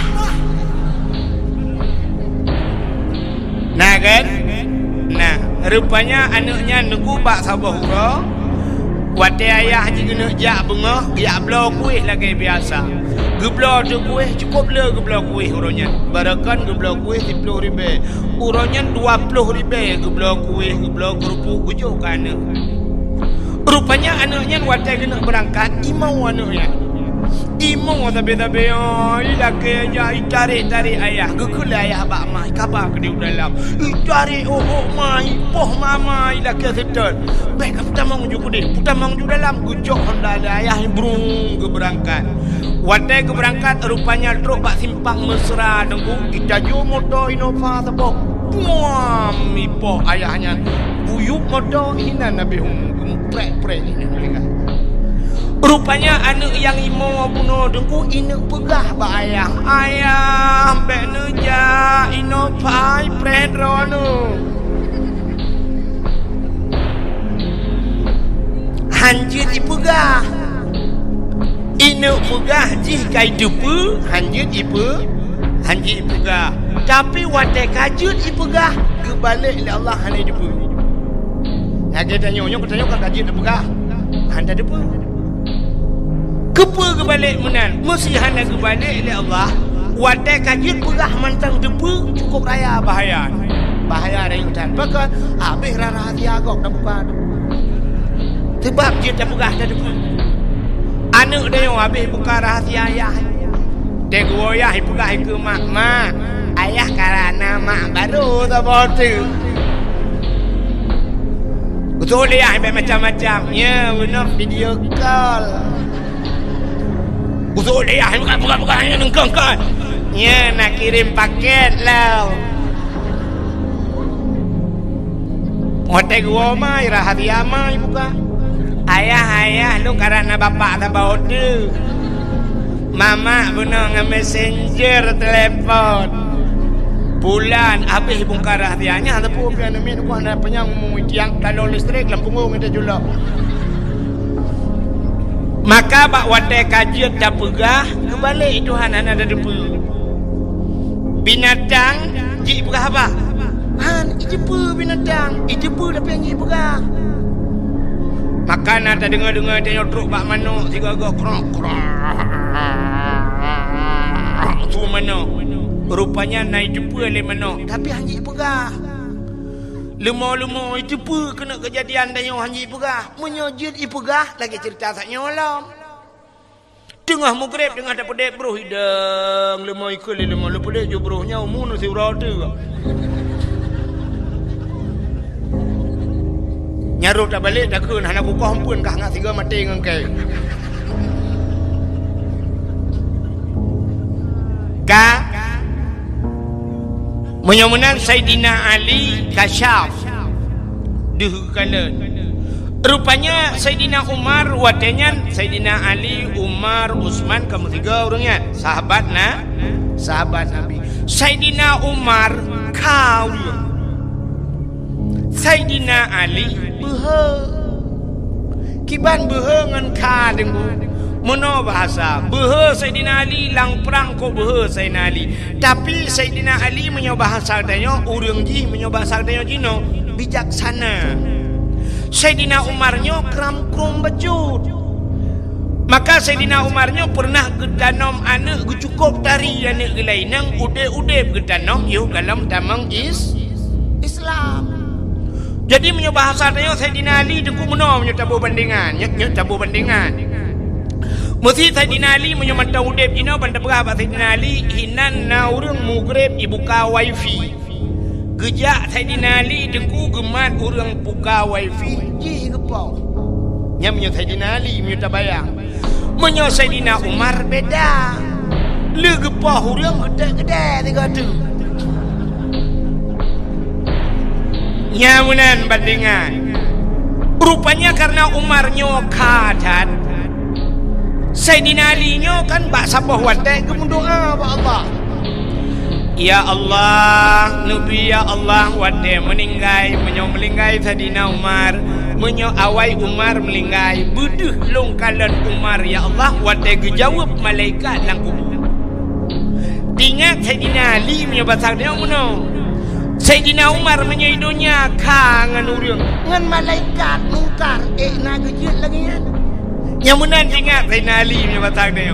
Nah kan? Nah, rupanya anaknya nunggu bak sabah hura. Wate ayah je kena jak bunga, jak belah kuih lagi biasa. Geblah tu kuih cukup le geblah kuih urangnya. Barakan geblah kuih 10 ribu. Urangnya 20 ribu geblah kuih, geblah kerupuk kujuk kana. Rupanya anaknya wate kena berangkat imau anaknya. Imau tapi laki aja tarik ayah. Gekul ayah bak mai kabar ke dia dalam. Tarik mai poh mama laki setel. Baik putamang ju kudi. Putamang ju dalam gujok honda ayah brung ke berangkat. Wate ke berangkat rupanya truk bak simpang mesra nunggu kita ju motor Innova tepok. Muam ipoh ayahnya. Buyuk motor hina nabi prek ini mereka. Rupanya anak yang imo bunuh dengku ina pegah ba ayah. Ayah mbak neja ino pai predrono. Hanjit ipegah. Ina pegah jih kai dupu hanjit ipegah. Tapi wate kajut ipegah kebalik oleh Allah hanai dupu. Lagi tanya kan kajut ipegah. Handa dupu. Kepa kebalik menan mesti hanya kebalik oleh Allah. Wadai kajut pegah mantang debu cukup raya bahaya dari hutan. Bahkan habis rahasia agak dah bukan. Sebab dia tak pegah dah debu. Anak dia yang habis buka rahasia ayah. Dia gua ayah pegah ke mak. Ayah karena mak baru tak botu. Betul dia macam-macam. Ya benar video call. Busuk dia bukan hanya nengkong kan. Ya nak kirim paket lah. Hotel gua mai rahasia mai buka. Ayah lu karena bapak tak bawa tu. Mama benar dengan messenger telefon. Bulan habis bongkar rahasianya tapi pian min ku anda penyang tiang kalau listrik lampu ngong kita julak. Maka bak wadai kajian tak pegah kebalik Tuhan anak ada debu. Binatang jik pegah apa? Han ijepu binatang ijepu tapi yang jik pegah. Maka nak dengar dia truk bak manuk tiga krok tu manuk. Rupanya naik jepu oleh manuk tapi yang jik pegah. Lemah itu pun kena kejadian dan yang hanji pegah. Menyojit ipegah lagi cerita sak nyolong. Tengah maghrib tengah dapat dek bro hidang lemah ikut lemah lepas dek jo bro nya umun si urata. Nyarut tak balik dah kun hana ku kompun kah ngak tiga mati ngan kai. Ka menyamunan Saidina Ali kasyaf dihukalen. Rupanya Saidina Umar watenyan Saidina Ali, Umar, Utsman kamu 3 orangnya sahabat Nabi. Saidina Umar kau Saidina Ali behe kiban behe ngan ka dengu. Mono bahasa behe Saidina Ali lang perang ko behe Saidina Ali. Tapi Saidina Ali menyoba bahasa tanya urang ji menyoba bahasa tanya jino bijaksana. Saidina Umarnya kram-krum bejut. Maka Saidina Umarnya pernah gedanom anak cukup dari anak gelainang ude gedanom yu dalam damang Islam. Jadi menyoba bahasa tanya Saidina Ali deku mono menyoba bandingan, nyoba bandingan. Mesti Saidina Ali menyamantau udep ina banda berapa Saidina Ali hinan na urang mugrib ibuka wifi. Gejak Saidina Ali dengku gemat urang buka wifi ji gepau. Nyamnya Saidina Ali minta bayang. Menyo Saidina Umar beda. Le gepau urang gede-gede tiga tu. Nyamunan bandingan. Rupanya karena Umar nyokatat Sayyidina Ali nyo kan bak sabah watek ke doa ba Allah. Ya Allah, Nabi ya Allah watek meninggai menyo melinggai Sayyidina Umar, menyo awai Umar melinggai buduh long kalan Umar ya Allah watek gejawab malaikat nang kubur. Ingat Sayyidina Ali menyo batang dia muno. Sayyidina Umar menyo idonya kangan urang ngan malaikat mungkar na gejut lagi kan. Yang menan ingat Sayyidina Ali punya batang dia.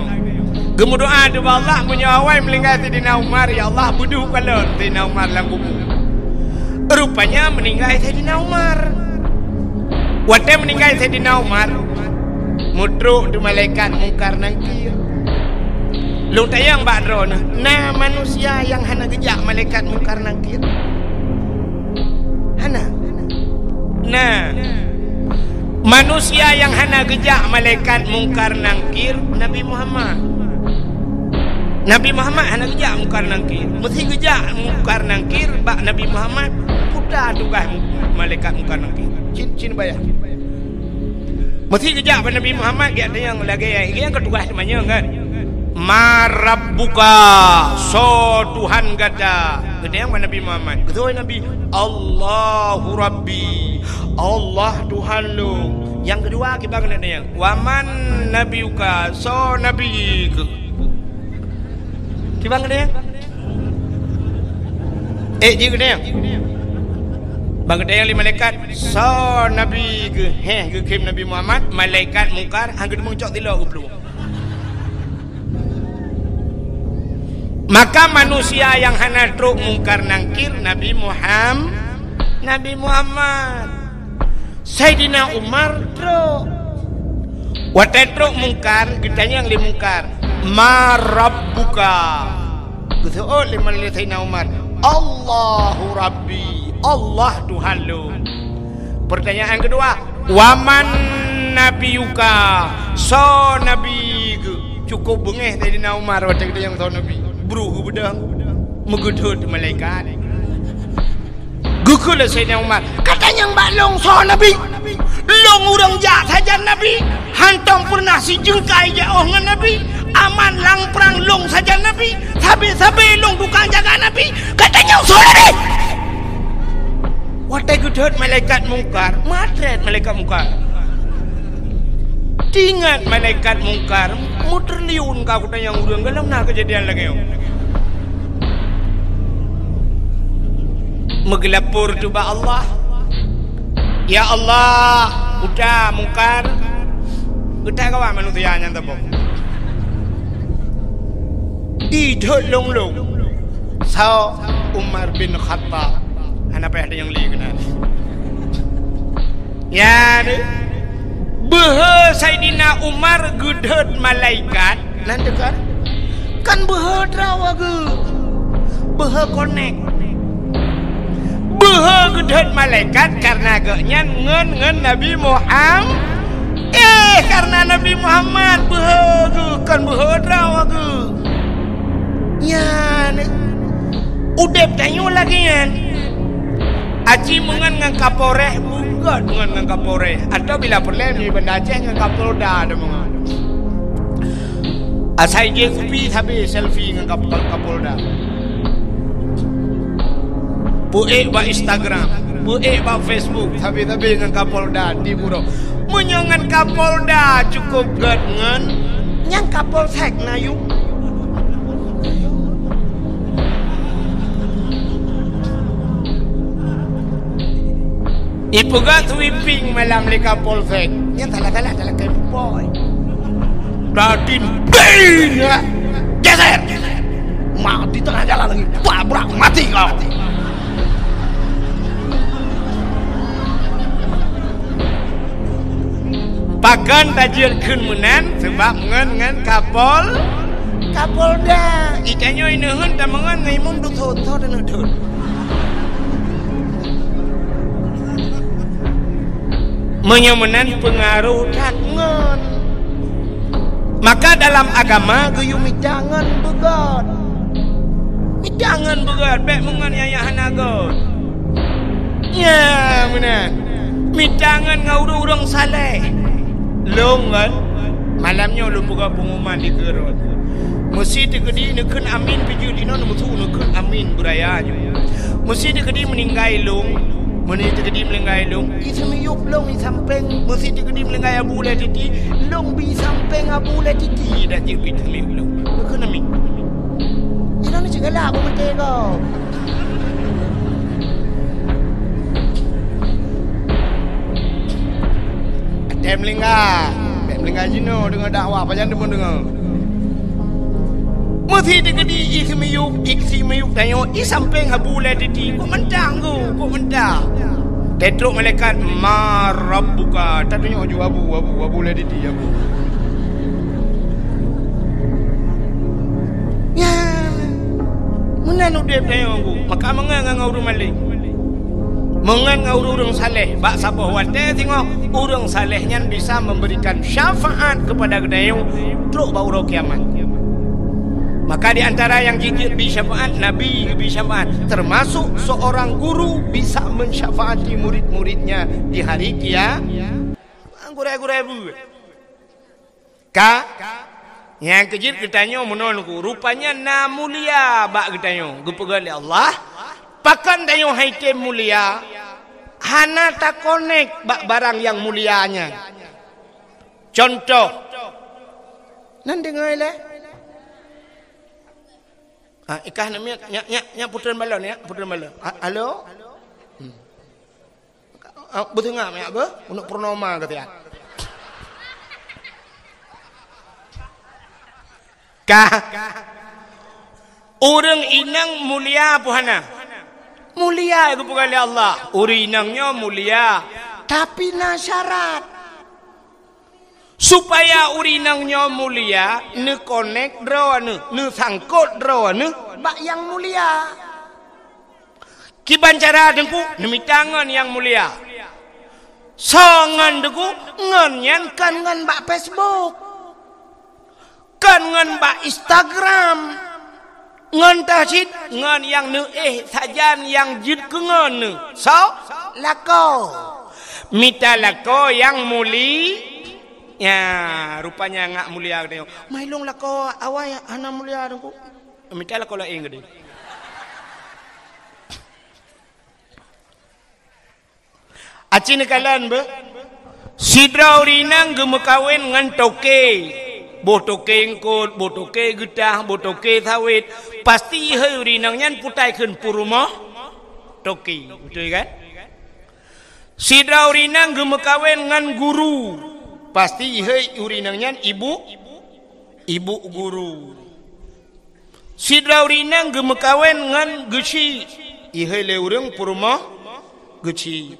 Gemu doa doa Allah punya awal melingkai Sayyidina Umar ya Allah buduh kalau Sayyidina Umar dalam kubur. Rupanya meninggal Sayyidina Umar. Waktu meninggal Sayyidina Umar, mudruk tu malaikat mungkar nangkir. Lu tayang bakro nah manusia yang hana gejak malaikat mungkar nangkir. Hana. Nah. Manusia yang hana gejak malaikat mungkar nangkir Nabi Muhammad. Nabi Muhammad hana gejak mungkar nangkir. Mesti gejak mungkar nangkir bak Nabi Muhammad putar tugas malaikat mungkar nangkir. Cin bayar. Mesti gejak bak Nabi Muhammad dia yang lagi yang ketugas namanya kan. Marabbuka so Tuhan gada. Gede yang Nabi Muhammad. Betul Nabi Allahu Rabbi. Allah Tuhan lu. Yang kedua kita kena yang waman nabiuka so nabi ke. Kita kena yang dia kena yang bang kena yang lima malaikat so nabi ke ke kim Nabi Muhammad malaikat mungkar hang kedua cok tilo uplu. Maka manusia yang hana truk mungkar nangkir Nabi Muhammad. Sayyidina Umar truk. Waktu truk mungkar, ditanya yang mungkar. Ma rabbuka. Kata oh lima Sayyidina Umar. Allahu Rabbi. Allah Tuhan lu. Pertanyaan kedua. Waman nabiyuka. So nabi. Cukup bengeh Sayyidina Umar waktu kita yang tahu Nabi. Beruhu bedang. Megudut malaikat. Gukul Sayyidina Umar. Katanya mbak long so Nabi. Long urang jak saja Nabi. Hantam pernah si jengkai jauh dengan Nabi. Aman lang perang long saja Nabi. Sabi long tukang jaga Nabi. Katanya so Nabi. Watai gudut malaikat mungkar. Matret malaikat mungkar. Tingat malaikat mungkar. Muterliun kau kutanya urang. Galam nak kejadian lagi. Megelapur coba Allah. Ya Allah, udah mungkar. Udah kawan manusia yang tebok. Idut long. So Umar bin Khattab. Kenapa ada yang lihat kenal? Ya, behe Sayyidina Umar gudut malaikat. Nanti kan behe rawa ge. Behe connect. Behe gudut malaikat karena gaknya ngen Nabi Muhammad. Karena Nabi Muhammad behe ge kan behe rawa ge. Ya, udep tanyo lagi kan. Aji mengan ngan kapolres bukan mengan ngan kapolres atau bila perlu ni benda Aceh ngan kapolda ada mengan. Asai je kopi tapi selfie ngan kapolda. Buek ba Instagram, buek ba Facebook tapi ngan kapolda di buro. Menyongan kapolda cukup gad ngan nyang kapolsek nayu. Ipugat sweeping malam leka polsek. Yang salah kayak boy. Radin bin ya. Geser. Mati tengah jalan lagi. Tabrak mati kau. Pakan tajir kun menan sebab ngan kapolda. Ikannya ini hun tak mengan ngai mum duk thot dan thot. Menyemenan pengaruh tangan. Maka dalam agama geyu midangan begat. Midangan begat baik menganiaya hanagot. Ya menan. Midangan ngau urang saleh. Long kan Malamnya lupa pengumuman di Gerot. Mesti digedi nekun amin piju dino mutu nekun amin berayanya. Mesti digedi meninggai long, mesti digedi meninggai long. Itu miyup long di samping, mesti digedi meninggai abu le titi, long bi samping abu le titi dah jadi itu miyup long. Nekun amin. Ini nak cakap lah aku betul kau. Melingga jino dengan dakwah apa jangan pun dengar. Mesti digedi iksi miyuk tayo samping abu le titi. Kok mentang ku, kok mentang. Tetruk malaikat ma rabbuka. Tak tunjuk ju abu le titi abu. Ya. Menan udep tayo ku. Maka mengang urung malik. Mengan urung saleh bak sabah wate tengok urung saleh nyan bisa memberikan syafaat kepada gedayu truk bau kiamat. Maka di antara yang jijik bi syafaat nabi bi syafaat termasuk seorang guru bisa mensyafaati murid-muridnya di hari kiamat. Gurai-gurai bu. Yang kejit ketanya menolku rupanya na mulia bak ketanya gepegal Allah. Pakan dayo haike mulia hana tak connect barang yang mulianya. Contoh nan dengar le ikah namanya nya putran balon ya putran balon halo betul ngak mak be untuk purnama kata orang inang mulia puhana mulia itu bukan oleh Allah. Urinangnya mulia, tapi na syarat supaya urinangnya mulia, ne connect drawane, ne sangkut drawane, bak yang mulia. Kiban cara dengku, demi tangan yang mulia. Songan dengku, ngan kan ngan bak Facebook, kan ngan bak Instagram. Ngan tahsid ngan yang nu sajan yang jid ke ngan so lako mita lako yang muli ya rupanya ngak mulia gede mailong lako awai ana mulia dengku mita lako lain gede acin kalan be sidra urinang gemekawin ngan toke botoke engkot, botoke getah, botoke sawit. Pasti ihai urinang nyan putai keun purumah toki. Betul kan? Sidra urinang gemekawen ngan guru. Pasti ihai urinang nyan ibu guru. Sidra urinang gemekawen ngan geci. Ihai le urang purumah geci.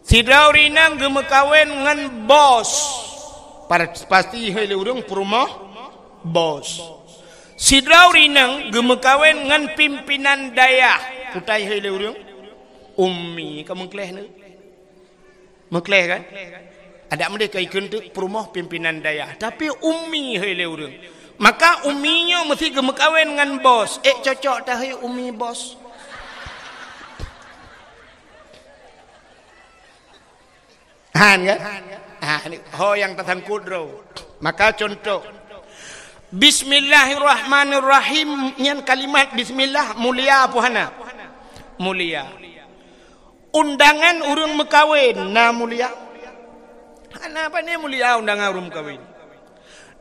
Sidra urinang gemekawen ngan bos. Pasti hele urang purumah bos. Sidra urinang gemekawen ngan pimpinan daya. Putai hele urang ummi kamu kleh ne. Mekleh kan? Ada mereka ikut tu purumah pimpinan daya. Tapi ummi hele urang. Maka umminya mesti gemekawen ngan bos. Cocok dah he ummi bos. Han kan? Ini yang tersangkut bro. Maka contoh Bismillahirrahmanirrahim yang kalimat Bismillah mulia puhana mulia. Undangan urang mekawin na mulia. Ana apa ni mulia undangan urang mekawin.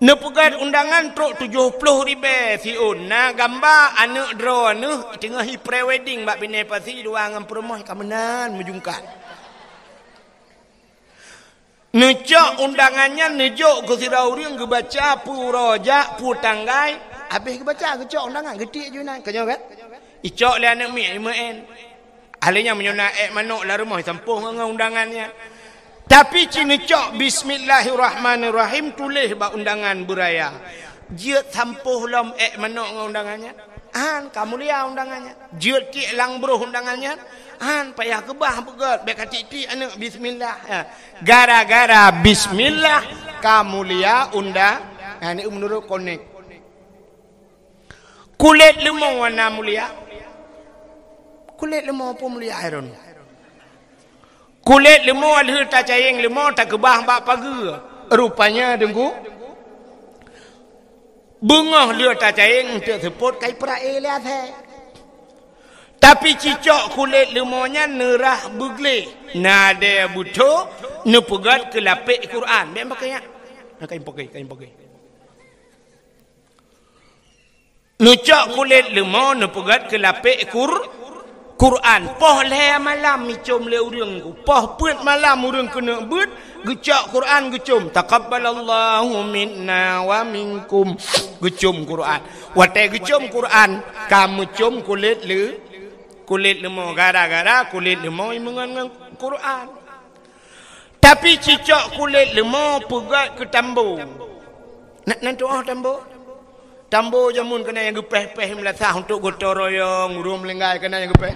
Nepugat undangan truk 70 ribu siun na gambar anak draw anu tengah pre-wedding bak bini pasi dua ngam perempuan kamenan mejungkat. Nejok undangannya nejok ke sirauri ke baca puroja putanggai habis ke baca ke cok undangan getik je nak kenyo kan icok le anak mi imen ahlinya menyona manok la rumah sampuh dengan undangannya tapi cini cok bismillahirrahmanirrahim tulis ba undangan beraya jiat sampuh lom manok dengan undangannya kamu lihat undangannya jiat ki lang bro undangannya payah kebah pegat baik hati-hati anak bismillah gara-gara bismillah kamu lihat undang ini menurut konek kulit lemong warna mulia kulit lemong apa mulia iron kulit lemong alhur tak cayeng lemong tak kebah bak pagi rupanya dengku Bengah dia tak caing untuk seput kai perae lah teh. Tapi cicak kulit lemanya nerah begle. Nada buto nepegat ke lapik Quran. Biar pakai ya. Kain pakai. Nucak kulit lemah nepegat ke lapik Quran. Poh le malam micom le urang ku. Poh put malam urang kena but gecak Quran gecum. Taqabbalallahu minna wa minkum. Gecum Quran. Watai gecum Quran, kamu cum kulit lemah gara-gara kulit lemah mengan Quran. Tapi cicak kulit lemah pegat ke tambo. Nak doa tambo? Tambo jamun kena yang gepeh-peh melasah untuk gotong royong, urung melenggai kena yang gepeh.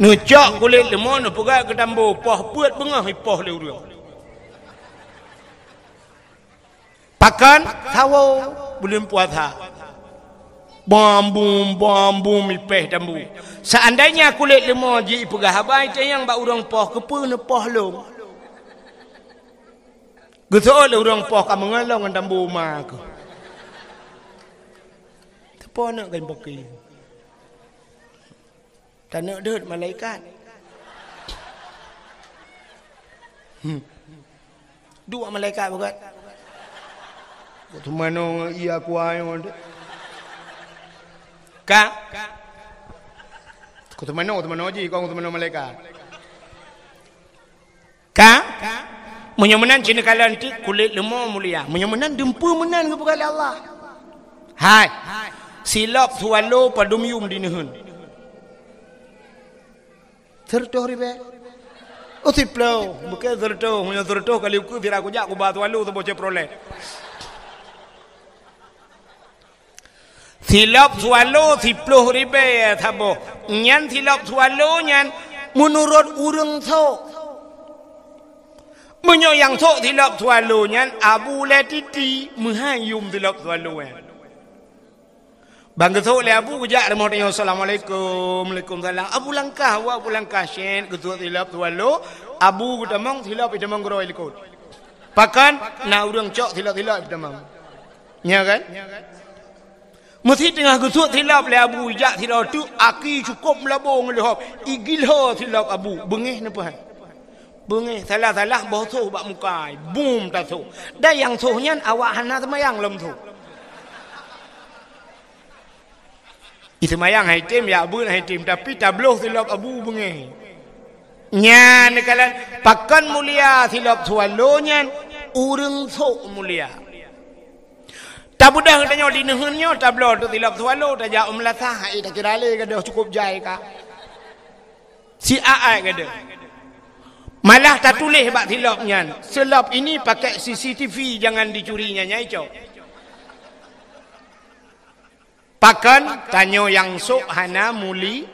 Nucak kulit lemah nak pegat ke tambo, poh puat bengah poh le urang. Pakan tawo belum puasa. Bam ipeh tambo. Seandainya kulit lemah ji pegah habai yang bak urang poh kepe ne poh long. Geso le urang poh ka mengalong ngan tambo ma ke. Tepo nak kan pakai. Tak nak dut malaikat. Dua malaikat bukan. Tu mana ia kuai on. Ka. Kau tu mana je kau tu mana malaikat. Ka. Menyemenan cina kalan ti kulit lemah mulia. Menyemenan dempu menan kepada Allah. Hai. Silap swallow padum yum dinehun. Tertoh ribe. Oh tiplau, bukan tertoh, hanya tertoh kali aku tidak aku jak aku batu alu tu bocah proleh. Silap swallow tiplau ribe thabo. Nyan silap swallow nyan menurut urang tho. Menyo yang tho silap swallow nyan Abu Latiti menghayum silap swallow. Bang ketua le Abu kejak remot yo assalamualaikum waalaikumsalam Abu langkah syen ketua tilap tualo Abu gutamang tilap itamang gro ilikot pakan na urang cok tilap itamang nya kan mesti tengah ketua tilap le Abu jak tilap tu aki cukup melabung lehop igil ho tilap Abu bengih napa bengih salah bosoh bak mukai boom taso dah yang sohnyan awak hana semayang lem tu. Itu mayang haitim ya Abu haitim tapi tabloh silap Abu bengih. Nya nekalan pakan mulia silap swallow nyan urang sok mulia. Tabudah tanya di nehunnya tabloh tu silap swallow tajak melasah ai tak kira le gadah cukup jai ka. Si ai gadah. Malah tak tulis bak silap nyan. Silap ini pakai CCTV jangan dicurinya nyai cok. Pakan tanyo yang sok hana muli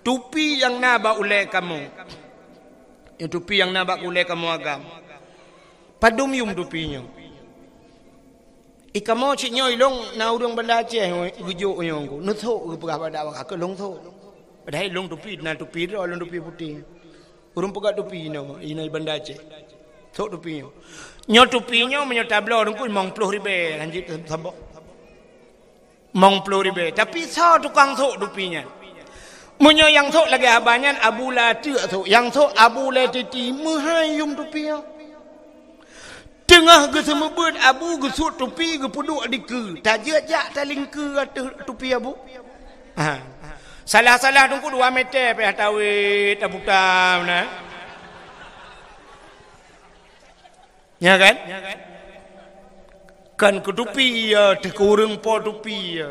tupi yang nabak ulai kamu. Yang tupi yang nabak ulai kamu agam. Padum yum tupinya. Ikamo cik nyoy long na urang banda Aceh gujuk nyong ku. Nuthok ke pegah pada awak ke long thok. Padahal long tupi na tupi ro long tupi putih. Urang pegat tupi no ina banda Aceh. Thok tupinya. Nyo tupinya menyo tablo dengku 50 ribu lanjut sabok. Mong puluh ribu. Tapi sao tukang thok dupinya. Munyo yang thok lagi abanyan Abu Lati thok. Yang thok Abu Latiti menghayum dupinya. Tengah ke semebut Abu gesut tupi ke puduk di ke. Tak jak taling ke tupi Abu. Salah-salah tunggu 2 meter peh tawit tabutam na. Ya kan? Kan ke tupi ya kurang po tupi ya.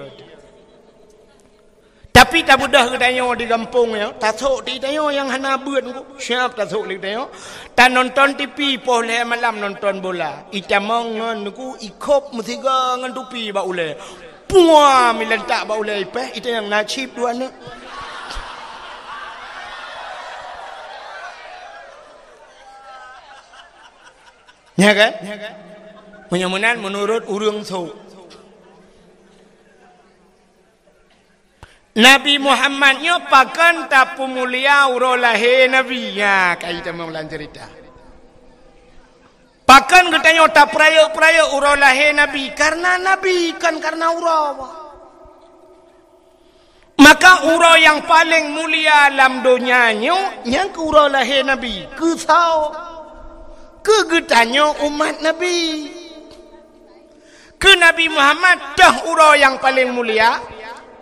Tapi tak mudah ke tanya di kampung ya. Tak sok di tanya yang hana buat ku. Siap tak sok di tanya. Tak nonton TV poh le malam nonton bola. Itamang ngan ku ikop mesti ngan tupi ba ule. Puah milentak ba ule peh itu yang nasib dua ne. Ya kan? Menyemenan menurut urang so. Nabi Muhammad nyo pakan tapu mulia uro lahir Nabi ya kaita memlan cerita. Pakan getanya tak peraya urau lahir Nabi karena Nabi kan karena urau. Maka urau yang paling mulia dalam dunianya yang ke urau lahir Nabi. Ke tahu ke getanya umat Nabi. Ke Nabi Muhammad dah urau yang paling mulia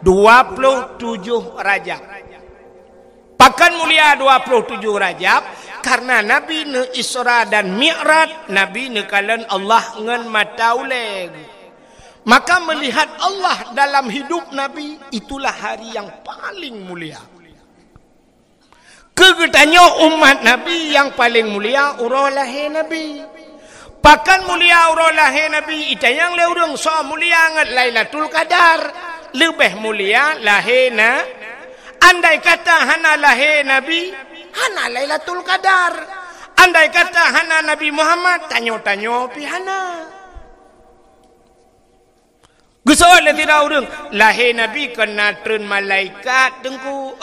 27 Rajab. Pakan mulia 27 Rajab karena Nabi ne Isra dan Mi'raj, Nabi ne kalan Allah ngan matauleg. Maka melihat Allah dalam hidup Nabi itulah hari yang paling mulia. Kegetanya umat Nabi yang paling mulia urau lahir Nabi. Pakan mulia urau lahir Nabi itayang leurung so mulia ngat Lailatul Qadar. Lebih mulia lahirna. Andai kata hana lahir Nabi, hana Lailatul Qadar. Andai kata hana Nabi Muhammad, tanyo-tanyo pi hana. Gusoal tidak urang lahir Nabi kena tren malaikat dengku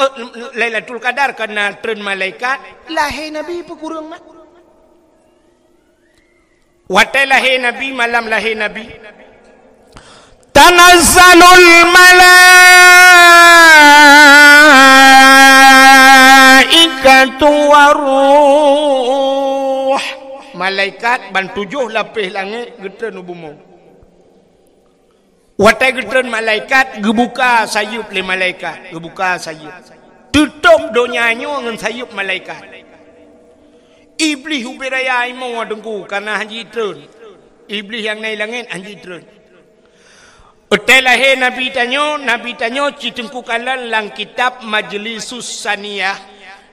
Lailatul Qadar kena tren malaikat lahir Nabi pekurang mat. Watai lahir Nabi malam lahir Nabi. Tanazzalul malaikatu waruh. Malaikat ban 7 lapis langit getren bumi. Watai getren malaikat gebuka sayup le malaikat, gebuka sayup. Tutup donyanya dengan sayup malaikat. Iblis ubiraya imo dengku karena haji tren. Iblis yang naik langit haji tren. Utai lahir Nabi tanyo citengku kalan lang kitab Majlisus Saniyah.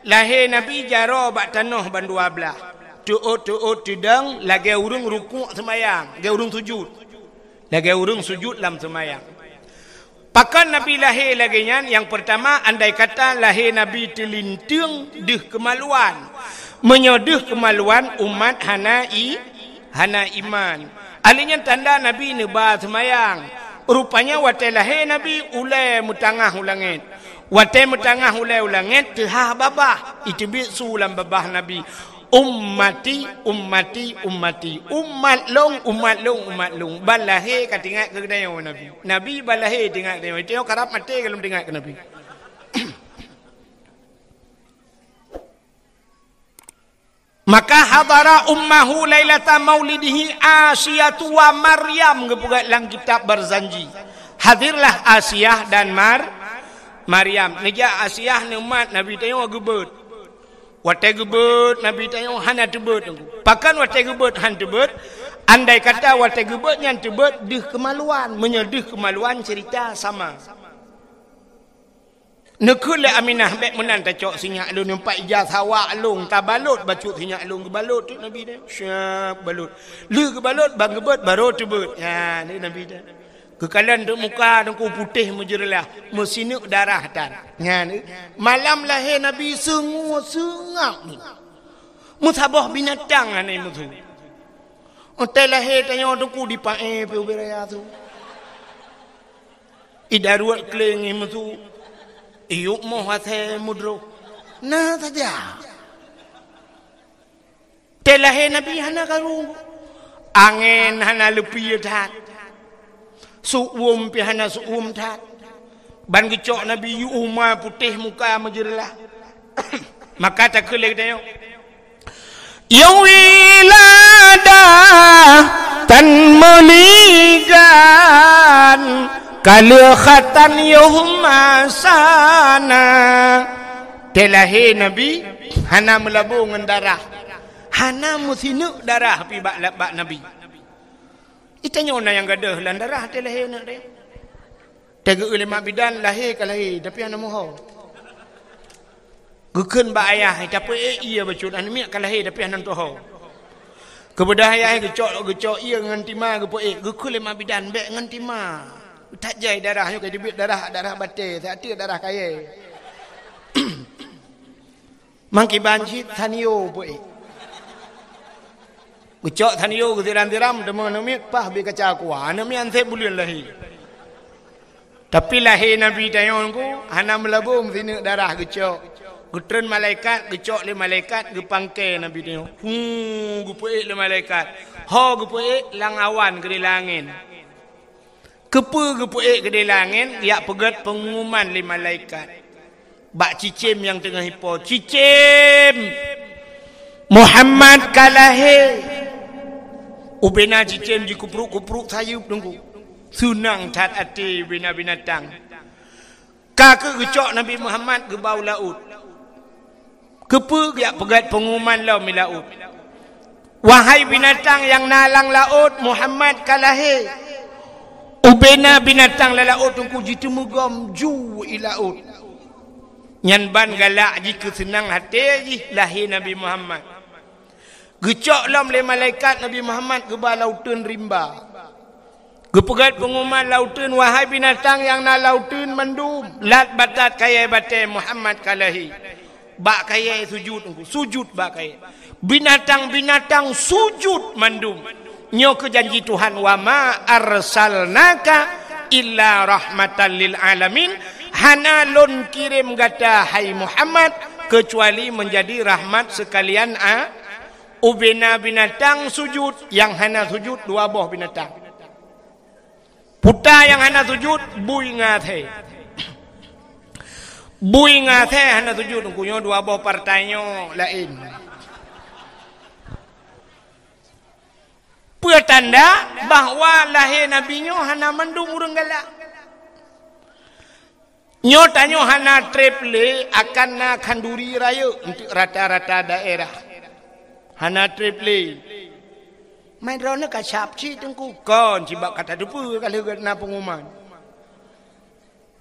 Lahir Nabi jaro bak tanah ban 12. Tuut tidang lagi urung rukuk semayang, lagi urung sujud. Lagi urung sujud dalam semayang. Pakan Nabi lahir lagi yang pertama andai kata lahir Nabi telintung deh kemaluan. Menyodeh kemaluan umat hana iman. Alinya tanda Nabi neba semayang. Rupanya watai lahir Nabi ulai mutangah ulangit. Watai mutangah ulai ulangit tehah babah. Itu sulam babah Nabi. Ummati. Umat long. Balahir kan tinggal ke kedai Nabi. Nabi balahir tinggal ke kedai. Tengok karap mati kalau tinggal ke Nabi. Maka hadara ummahu lailata maulidihi Asiyatu wa Maryam gepugat lang kitab berzanji. Hadirlah Asiyah dan Maryam. Nija Asiyah ni umat Nabi tengok gebet. Watai gebet Nabi tengok hana tebet. Pakan watai gebet han tebet. Andai kata watai gebet yang tebet deh kemaluan. Menyedih kemaluan cerita sama. Nekul le Aminah bek menan ta cok sinyak lu nampak ijazah awak long tabalut bacut sinyak long ke balut tu Nabi dia syap balut lu ke balut bang gebet baru tebet ya ni Nabi dia kekalan tu muka dengku putih menjerlah mesinuk darah tan ya ni malam lahir Nabi sengak ni musabah binatang ni mutu otai lahir tanya dengku di pae pe ubiraya tu idaruat keleng mutu Iyuk mau hati mudro, nah saja. Telahir Nabi hana karung, angin hana lepi tat, suum pi hana suum tat, ban gecok Nabi Umar putih muka menjerlah, maka tak kelek dia. Yawilada tan meligan. Kalikhatan yuhma sana. Telahir Nabi hana melabung dengan darah. Hana musinuk darah pi bak Nabi. Itanya ona yang gadah lan darah telahir nak dia. Tega ulama bidan lahir ke lahir tapi ana moho. Gekeun ba ayah tapi iya bacut anu miak ka lahir tapi ana toho. Kebedah ayah gecok iya ngan tima gepo gekeun ulama bidan bek ngan tima. Tak jai darahnya ke dibit darah batil tak ada darah kaya mangki banci tanio boy ucok tanio ke tiram demo nomik pah bi kaca kuah nami ante bulian lahir tapi lahir Nabi tayonku hana melabung sini darah gecok Getren malaikat, gecok le malaikat, gepangke Nabi dia. Gepuik le malaikat. Gepuik lang awan ke langit. Gepuik ke langit, dia pegat pengumuman le malaikat. Bak cicim yang tengah hipo. Cicim! Muhammad kalahe. Ubena cicim di kupruk-kupruk sayup tunggu. Sunang tat ati bina binatang. Kakak gecok Nabi Muhammad ke bau laut. Kepu dia pegat pengumuman lau mi laut. Wahai binatang yang nalang laut, Muhammad kalahe. Ubena binatang la laut tungku jitu mugam ju i laut. Nyan ban galak jika senang hati ji lahir Nabi Muhammad. Gecok lam le malaikat Nabi Muhammad ke ba lautan rimba. Gepegat pengumuman lautan, wahai binatang yang na lautan mendum. Lat batat kaya batai Muhammad kalahi. Bak kaya sujud bak kaya. Binatang-binatang sujud mandum. Nyo ke janji Tuhan, wa ma arsalnaka illa rahmatan lil alamin. Hana lon kirim gata hai Muhammad kecuali menjadi rahmat sekalian ubena binatang sujud. Yang hana sujud dua boh binatang. Puta yang hana sujud bui ngathe. Bui ngathe hana sujud kunyo dua boh partainya lain. Petanda bahwa lahir Nabi nyo hana mandum urang galak. Nyo tanyo hana triple akan na kanduri raya untuk rata-rata daerah. Hana triple. Main rona kasap ci tengku kon cibak kata depu kalau na pengumuman.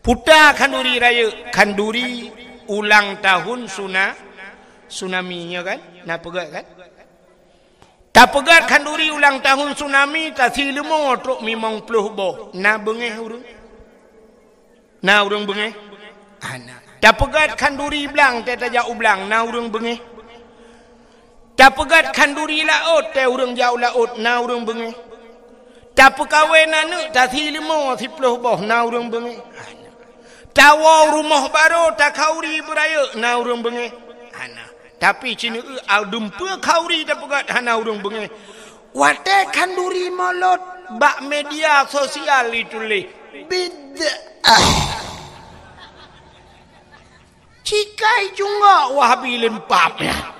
Puta kanduri raya, kanduri ulang tahun tsunami-nya kan? Na pegat kan? Tak pegat kanduri ulang tahun tsunami tak silemo truk mimong puluh boh. Na bengeh urang. Na urang bengeh. Ana. Tak pegat kanduri belang teh tajak ublang na urang bengeh. Tak pegat kanduri laut teh urang jauh laut na urang bengeh. Tak pekawin anak tak silemo 10 boh na urang bengeh. Tawa rumah baru tak kauri beraya na urang bengeh. Ana. Tapi cina dumpa kauri tak pegat hana urang bengeh. Wate kanduri molot bak media sosial itu le. Bid'ah. Cikai juga wahabi lempapnya.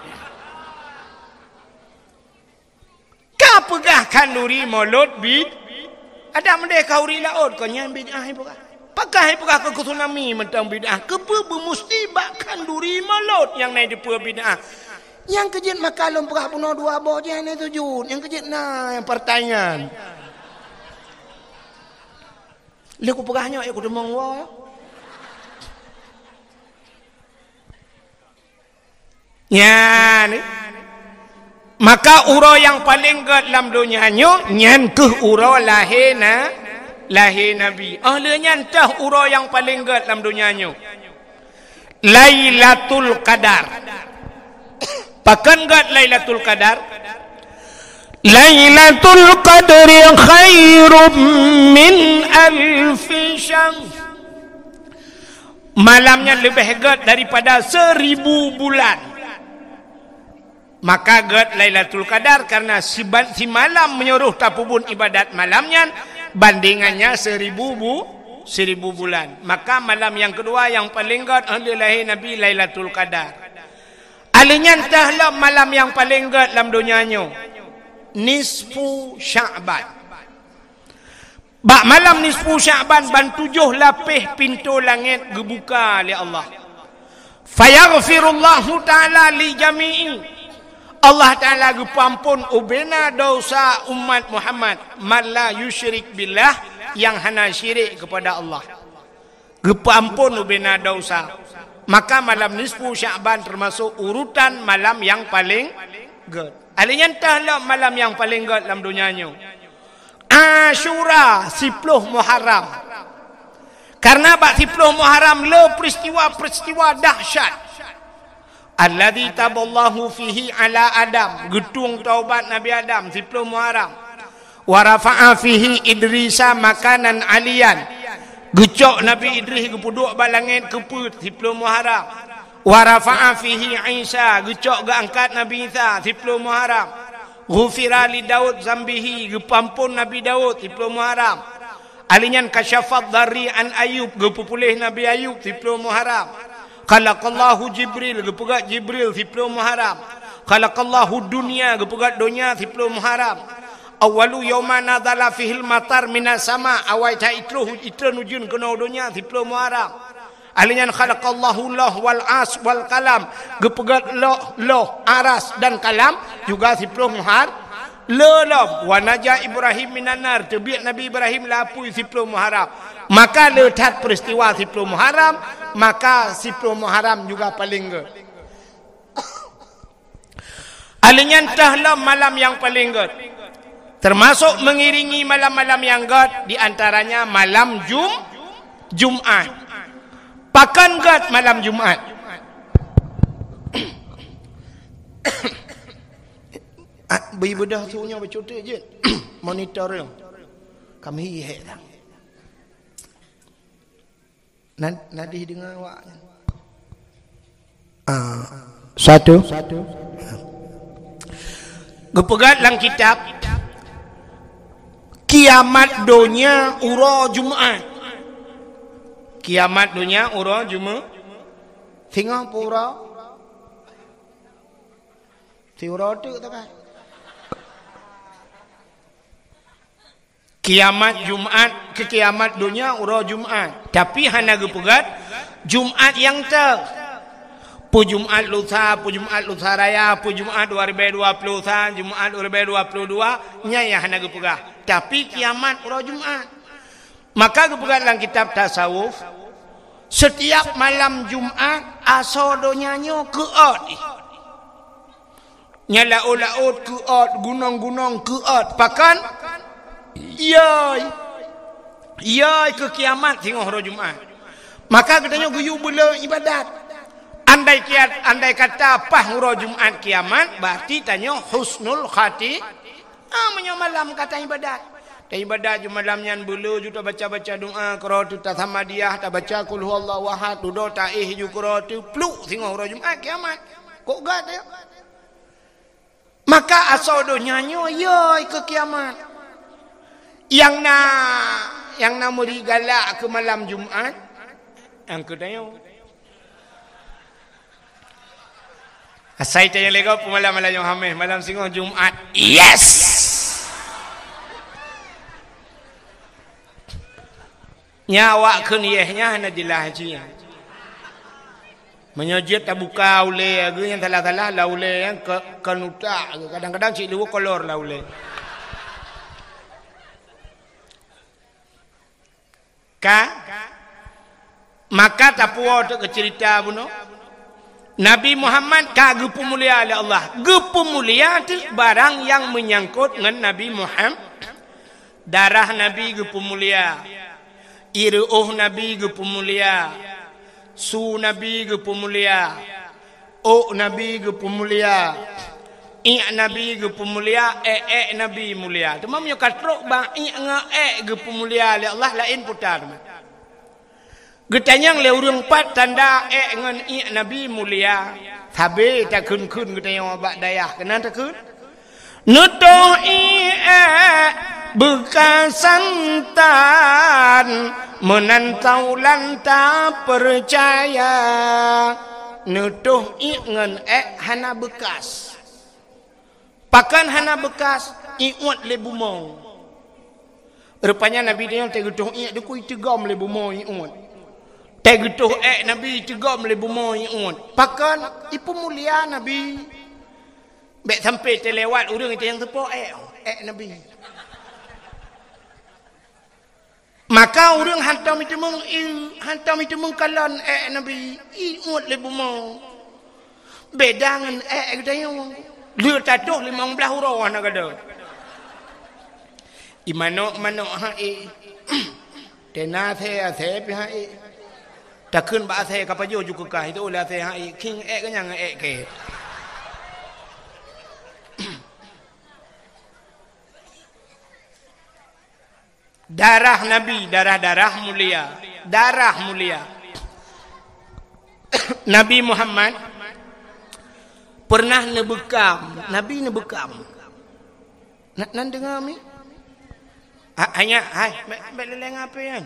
Ka pegah kanduri molot bid. Ada mende kauri laut kau nyan bid'ah pegah. Pakai pegah ke tsunami mentang bid'ah. Kepa bermusti bak kanduri molot yang naik di pua bid'ah. Yang kejit makalum pegah puno dua boh je ni sujud. Yang kejit yang pertanyaan. Lihat aku pegahnya aku demong wah. Ya ni. Maka uro yang paling gat dalam dunia nyan ke uro lahir Nabi. Ahlinya entah uro yang paling gat dalam dunia Lailatul Qadar. Pakan gat Lailatul Qadar. Lailatul Qadri khairum min alfi syahr. Malamnya lebih gat daripada 1000 bulan. Maka gat Lailatul Qadar karena si malam menyuruh tapubun ibadat malamnya bandingannya 1000 bulan. Maka malam yang kedua yang paling gat ahli lahir Nabi Lailatul Qadar. Alinya entahlah malam yang paling gat dalam dunianya. Nisfu Sya'ban. Bak malam nisfu Sya'ban ban 7 lapis pintu langit gebuka oleh Allah. Fayaghfirullahu ta'ala li jami'i. Allah Ta'ala gepampun ubena dosa umat Muhammad man la yusyrik billah yang hana syirik kepada Allah. Gepampun ubena dosa. Maka malam nisfu Sya'ban termasuk urutan malam yang paling good. Alinya entahlah malam yang paling good dalam dunianya. Asyura 10 Muharram. Karena bak 10 Muharram le peristiwa-peristiwa dahsyat. Alladzi taballahu fihi ala Adam. Getung taubat Nabi Adam 10 Muharram. Wa rafa'a fihi Idrisa makanan aliyan. Gecok Nabi Idris kepuduk bak langit keput 10 Muharram. Wa rafa'a fihi Isa, gecok ga angkat Nabi Isa 10 Muharram. Ghufira li Daud zambihi, gepampun Nabi Daud 10 Muharram. Alinyan kasyafat dari an Ayub, gepupulih Nabi Ayub 10 Muharram. Khalaqallahu Jibril, gepegat Jibril 10 Muharram. Khalaqallahu dunia, gepegat dunia 10 Muharram. Awalu yawma nadala fihil matar minas sama, awai ta itruh nujun kena dunia 10 Muharram. Alinyan khalaqallahu loh wal as wal kalam, gepegat loh aras dan kalam juga 10 Muharram. Lelam wa naja Ibrahim minanar, terbiat Nabi Ibrahim lapui 10 Muharram. Maka letat peristiwa 10 Muharram, maka 10 Muharram juga paling ke. Alinyan tahlah malam yang paling ke. Termasuk mengiringi malam-malam yang god, di antaranya malam Jumat. Pakan god malam Jumat. Beri bedah suruhnya bercuti je. Monitor yang kami hek dah. Nadih dengan awak. Satu. Gepegat dalam kitab Kiamat Dunia Ura Jumat. Kiamat Dunia Ura Jumat. Tengah pura. Ura tu tak kan? Kiamat Jumat ke kiamat dunia Ura Jumat. Tapi hana gepegat Jumat yang pu Jumat lusa, pu Jumat lusa raya, pu Jumat 2020, Jumat 2022 nya ya hana gepegat. Tapi kiamat Ura Jumat. Maka gepegat dalam kitab tasawuf, setiap malam Jumat asodonyanyo keot. Nyalaut-laut keot, gunung-gunung keot. Pakan Yai ke kiamat tengok hari Jumat. Maka katanya guyu bela ibadat. Andai kata apa hari Jumat kiamat, berarti tanya husnul khati. Malam kata ibadat. Dan ibadat ju malam nyan bela ju tak baca-baca doa qiraatu tasamadiyah, tak baca qul huwallahu ahad, do taih ju qiraatu pluk tengok hari Jumat kiamat. Kok gad ya? Maka asal do nyanyo yai ke kiamat. Yang nak muri galak ke malam Jumat, yang kedaya. Asai tanya lego malam yang hamil, malam singo Jumat. Yes. Nyawa keniyahnya hana dilahjinya. Menyojit tak buka ule, agu yang salah-salah lah ule yang kenuta. Kadang-kadang cik lu kolor lah ule. Maka tapuwa untuk cerita buno Nabi Muhammad ka gepu mulia oleh Allah. Gepu mulia tu barang yang menyangkut dengan Nabi Muhammad. Darah Nabi gepu mulia, iruh Nabi gepu mulia, su Nabi gepu mulia, Nabi gepu mulia, Nabi gepu mulia, Nabi mulia. Cuma punya katrok bang gepu mulia oleh Allah lain putar. Getanyang le urang 4 tanda dengan Nabi mulia. Sabe tak kun getanyang abak dayah kena tak kun. Nutoh bekas santan menantau lanta percaya. Nutoh ngan hana bekas. Pakan hana bekas iwat le bumong. Rupanya Nabi dia tegutuh dia ku tegam le bumong iwat. Tegutuh Nabi tegam le bumong iwat. Pakan ipu mulia Nabi. Bek sampai terlewat urang itu yang tepuk Nabi. Maka orang hantam itu mengkalan Nabi iwat le bumong. Beda dengan katanya dia tatuh 15 huruf nak ada. Imano tena the pi takun ba the kapajo juga kah itu ulah the king kenyang ke. Darah Nabi, darah mulia. Nabi Muhammad pernah nebekam. Nabi nebekam. Nak dengar mi? Hanya leleng apa kan?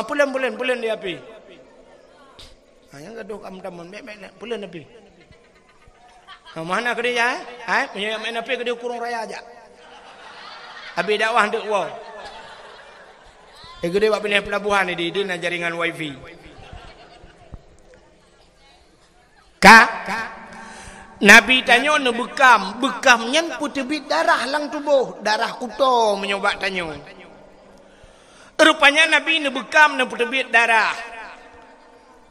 Pulen dia api. Hanya gaduh kam taman pulen api. Mana ke dia? Punya main api ke dia kurung raya aja. Abi dakwah ndek wow. Gede buat pindah pelabuhan ni dia nak jaringan wifi. Nabi tanya nak bekam nyan putebit darah lang tubuh, darah kuto menyobat tanya. Rupanya Nabi nak bekam nak putebit darah.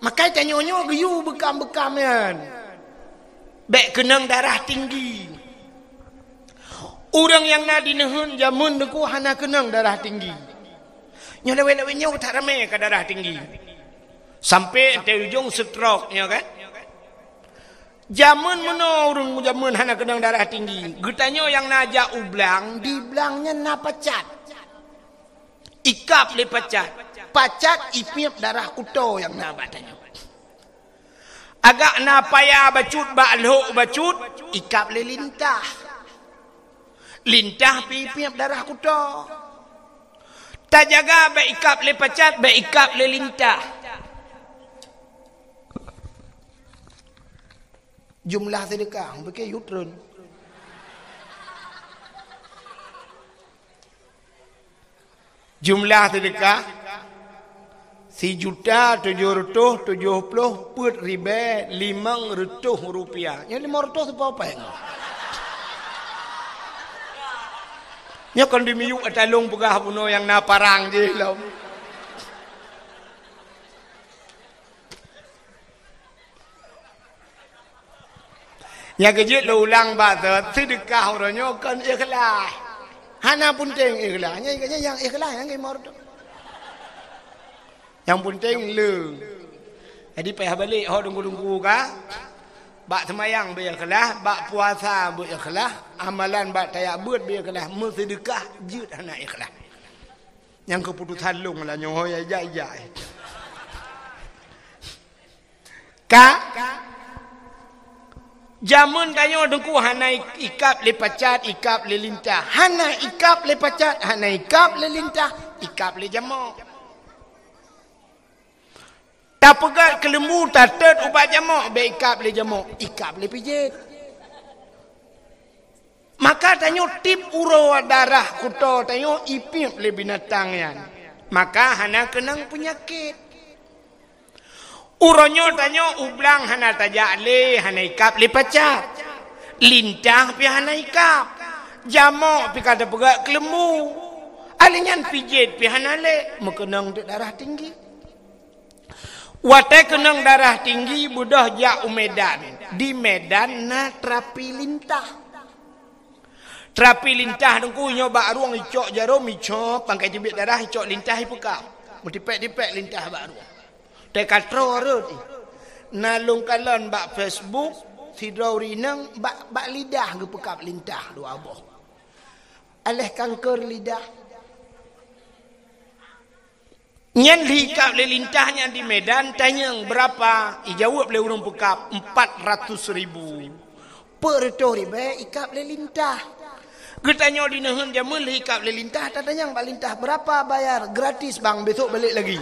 Makai tanya-nyo geyu bekam-bekam yan. Bek kenang darah tinggi. Orang yang nak dinehun jamun deku hana kenang darah tinggi. Nyo lewe-lewe nyo tak ramai ke darah tinggi. Sampai te ujung stroke nya kan. Jamun mana orang jamun hana kenang darah tinggi. Getanyo yang najak ublang, di blangnya na pacat. Ikap le pacat. Pacat ipiap darah kuto yang na batanyo. Agak na payah bacut bacut, ikap le lintah. Lintah pipiap darah kuto. Tak jaga baik ikap le pacat, baik ikap le lintah. Jumlah sedekah pakai yutron. Jumlah sedekah 1.770.500 rupiah. Yang 500 apa yang? Nya kon dimiyu atalong pugah puno yang naparang je law. Nya kejit lo ulang bahasa sedekah orangnya kan ikhlas. Hana pun teng ikhlas. Nya yang ikhlas yang kemor tu. Yang penting le. Jadi payah balik ho tunggu-tunggu ka. Bak semayang be ikhlas, bak puasa be ikhlas, amalan bak tayak beut be ikhlas, sedekah jeut hana ikhlas. Yang keputusan long lah nyoh ya jai. Jamun tanyo dengku hana ikap le pacat, ikap le lintah. Hana ikap le pacat, hana ikap le lintah, ikap le jamak. Tak pegat ke lembu, tak tet ubat jamak, be ikap le jamak, ikap le pijit. Maka tanyo tip uro darah kuto tanyo ipip le binatang yan. Maka hana kenang penyakit. Uronyo tanyo ublang hana tajak le, hana ikap le pacat. Lintah pi hana ikap. Jamak pi kata pegat ke lembu. Alinyan pijit pi hana le, mekenang darah tinggi. Watai kenang darah tinggi budah jak Medan. Di Medan na terapi lintah. Terapi lintah dengku nyoba ruang icok jarum icok pangkai jebit darah icok lintah ipekap. Mutipek-dipek lintah bak ruang. Tekatro rut. Nalung kalon bak Facebook sidrau rinang bak lidah gepekap lintah dua aboh. Aleh kanker lidah. Nyan hikap le lintahnya di Medan tanya berapa? Ijawab le urang pekap 400.000. Per tori be ikap le lintah. Getanyo di nehun jamun le hikap le lintah tanya bak lintah berapa bayar? Gratis bang, besok balik lagi.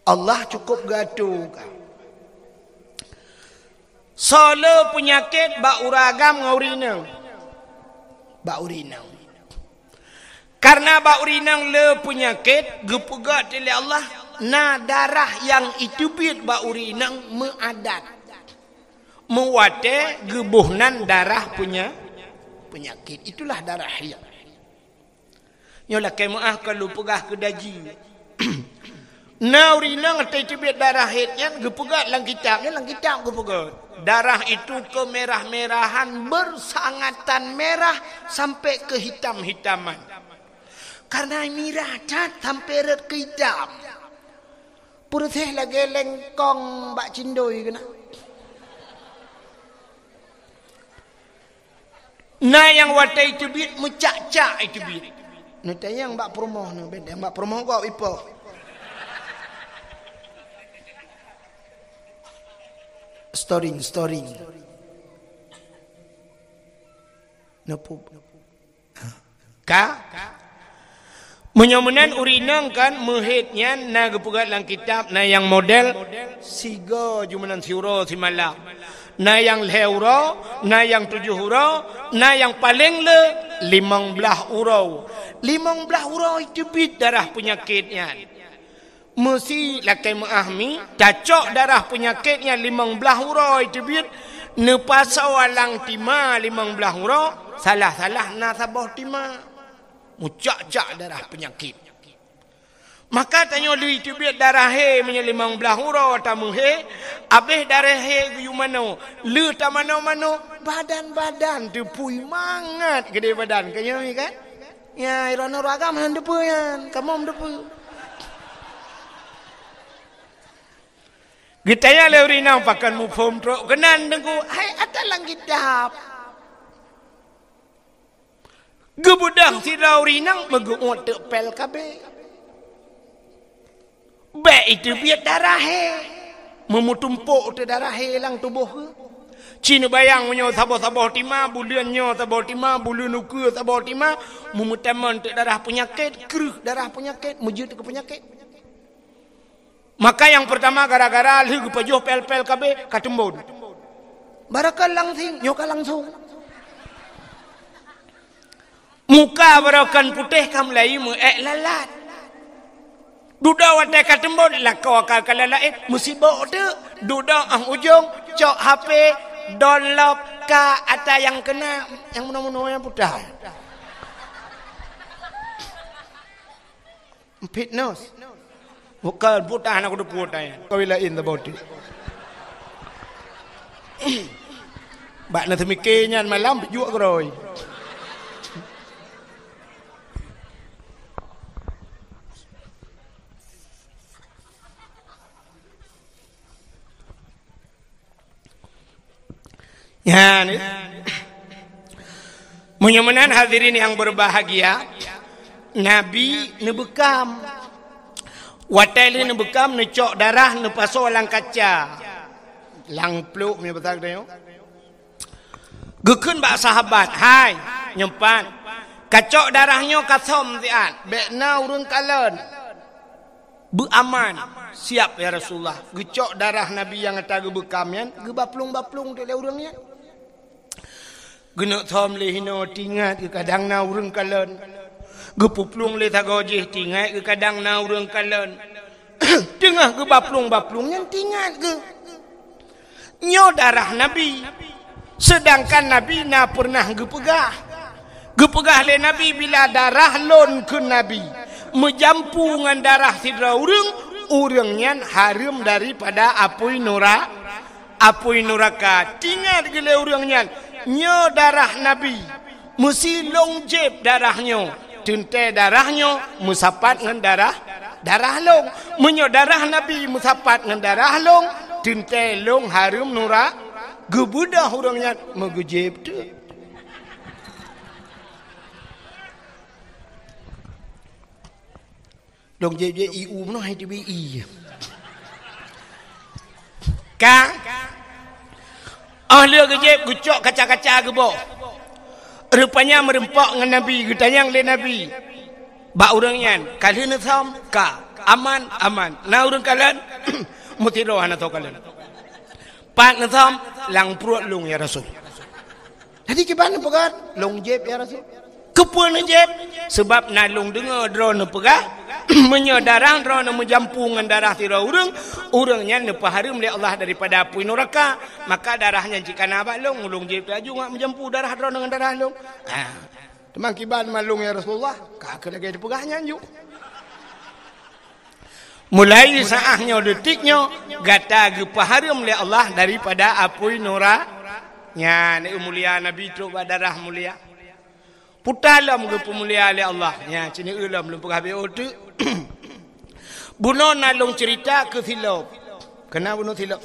Allah cukup gaduh. Solo penyakit bak uragam ngaurinang. Bak urinang. Karena bak urinang le penyakit gepegat oleh Allah na darah yang itu bit bak urinang meadat. Mewate gebuhnan darah punya penyakit. Itulah darah yang. Nyolah kemaah kalau pegah ke daji. Na urinang atau itu bit darah hitnya gepegat lang kitabnya lang kitab gepegat. Darah itu kemerah-merahan bersangatan merah sampai ke hitam-hitaman. Karena merah cat sampai red ke hitam. Purtih lagi lengkong bak cindoi kena. Nah yang watai itu bit mencak-cak itu bit. Ni tayang bak promoh ni benda bak promoh kau ipo. Storing. Napu. Ka? Menyomenan urinang kan mehitnya na gepugat lang kitab na yang model siga jumanan siuro si malak. Na yang leuro, na yang 7 hurau, na yang paling le 15 hurau. 15 hurau itu bit darah penyakitnya. Mesti lakai mengahmi, cacok darah penyakitnya 15 hurau itu bit. Nepasa walang tima 15 hurau, salah-salah na sabah tima. Mucak-cak darah penyakit. Maka tanya dia itu biar darah he punya 15 hurau tamu he, habis darah he yu mano, le ta mano-mano, badan-badan tu pui mangat gede badan kanya ni kan? Ya irona ragam han depu yan, kamom depu. Gitaya le urina pakan mu phom tro kenan dengku, hai atalang gidap. Gebudang si raurinang meguot tepel kabe. Baik itu biar darah he. Memutumpuk tu darah he lang tubuh ke. Cina bayang menyo sabah-sabah tima, bulannya sabah tima, bulan nuka sabah tima. Memutaman tu darah penyakit, keruh darah penyakit, mujud ke penyakit. Maka yang pertama gara-gara lu pajuh pel-pel kabe katembon. Barakal langsing, nyoka langsung. Muka barakan putih kam lai mu lalat. Duda watai katembon lakau akal kalalait musibah tu. Duda ang ujung cok HP download ka ata yang kena yang mana-mana yang putih. Fitness. Bukan putih nak udah putih. Kau ilain the body. Bak na temikirnya malam juga keroi. Ya, menyemenan hadirin yang berbahagia, Nabi nebekam, wateli nebekam necok darah nepaso lang kaca, lang peluk ni betul dah yo. Gekun bak sahabat, hai nyempan, kacok darahnya kasom tian, bekna urun kalen, beraman. Siap ya Rasulullah. Gecok darah Nabi yang kata gebekam yan, gebaplung-baplung tu le urangnya. Genak thom le hino tingat ke kadang na urang kalen. Gepuplung le tagojih tingat ke kadang na urang kalen. Tengah gebaplung-baplung yang tingat ke. Nyo darah Nabi. Sedangkan Nabi na pernah gepegah. Gepegah le Nabi bila darah lon ke Nabi. Menjampu dengan darah sidra urangnya harum daripada apui neraka. Tingat gele urangnya. Nyo darah Nabi mesti longjeb darahnya, tuntai darahnya musapat dengan darah long. Menyo darah Nabi musapat dengan darah long, tuntai long harum nura gebudah orangnya megujeb tu. Longjeb je iu no hai tu bi i. Ka ahli gejep gucok kaca-kaca gebo. Rupanya merempak dengan Nabi, getanyang le Nabi. Ba urangnya kali na tham ka aman. Na urang kalian mutiro ana to kalian. Pat na tham lang pruat lung ya Rasul. Jadi kiban pegat long jeb ya Rasul. Kepun jeb sebab nalung dengar drone pegah menyo darah drone menjampungan darah tira urangnya nepah harum oleh Allah daripada api neraka, maka darahnya jika nabak long jeb laju ngak menjampu darah drone dengan darah long. Temang kiban malung ya Rasulullah, kak lagi dipegahnya juk. Mulai saahnya detiknya gata gepah harum oleh Allah daripada api neraka. Ni mulia Nabi tu darah mulia. Putalam ke pemulia oleh Allah. Ya, cini ulam belum pernah habis tu. Buno nalung cerita ke silap. Kenapa buno silap?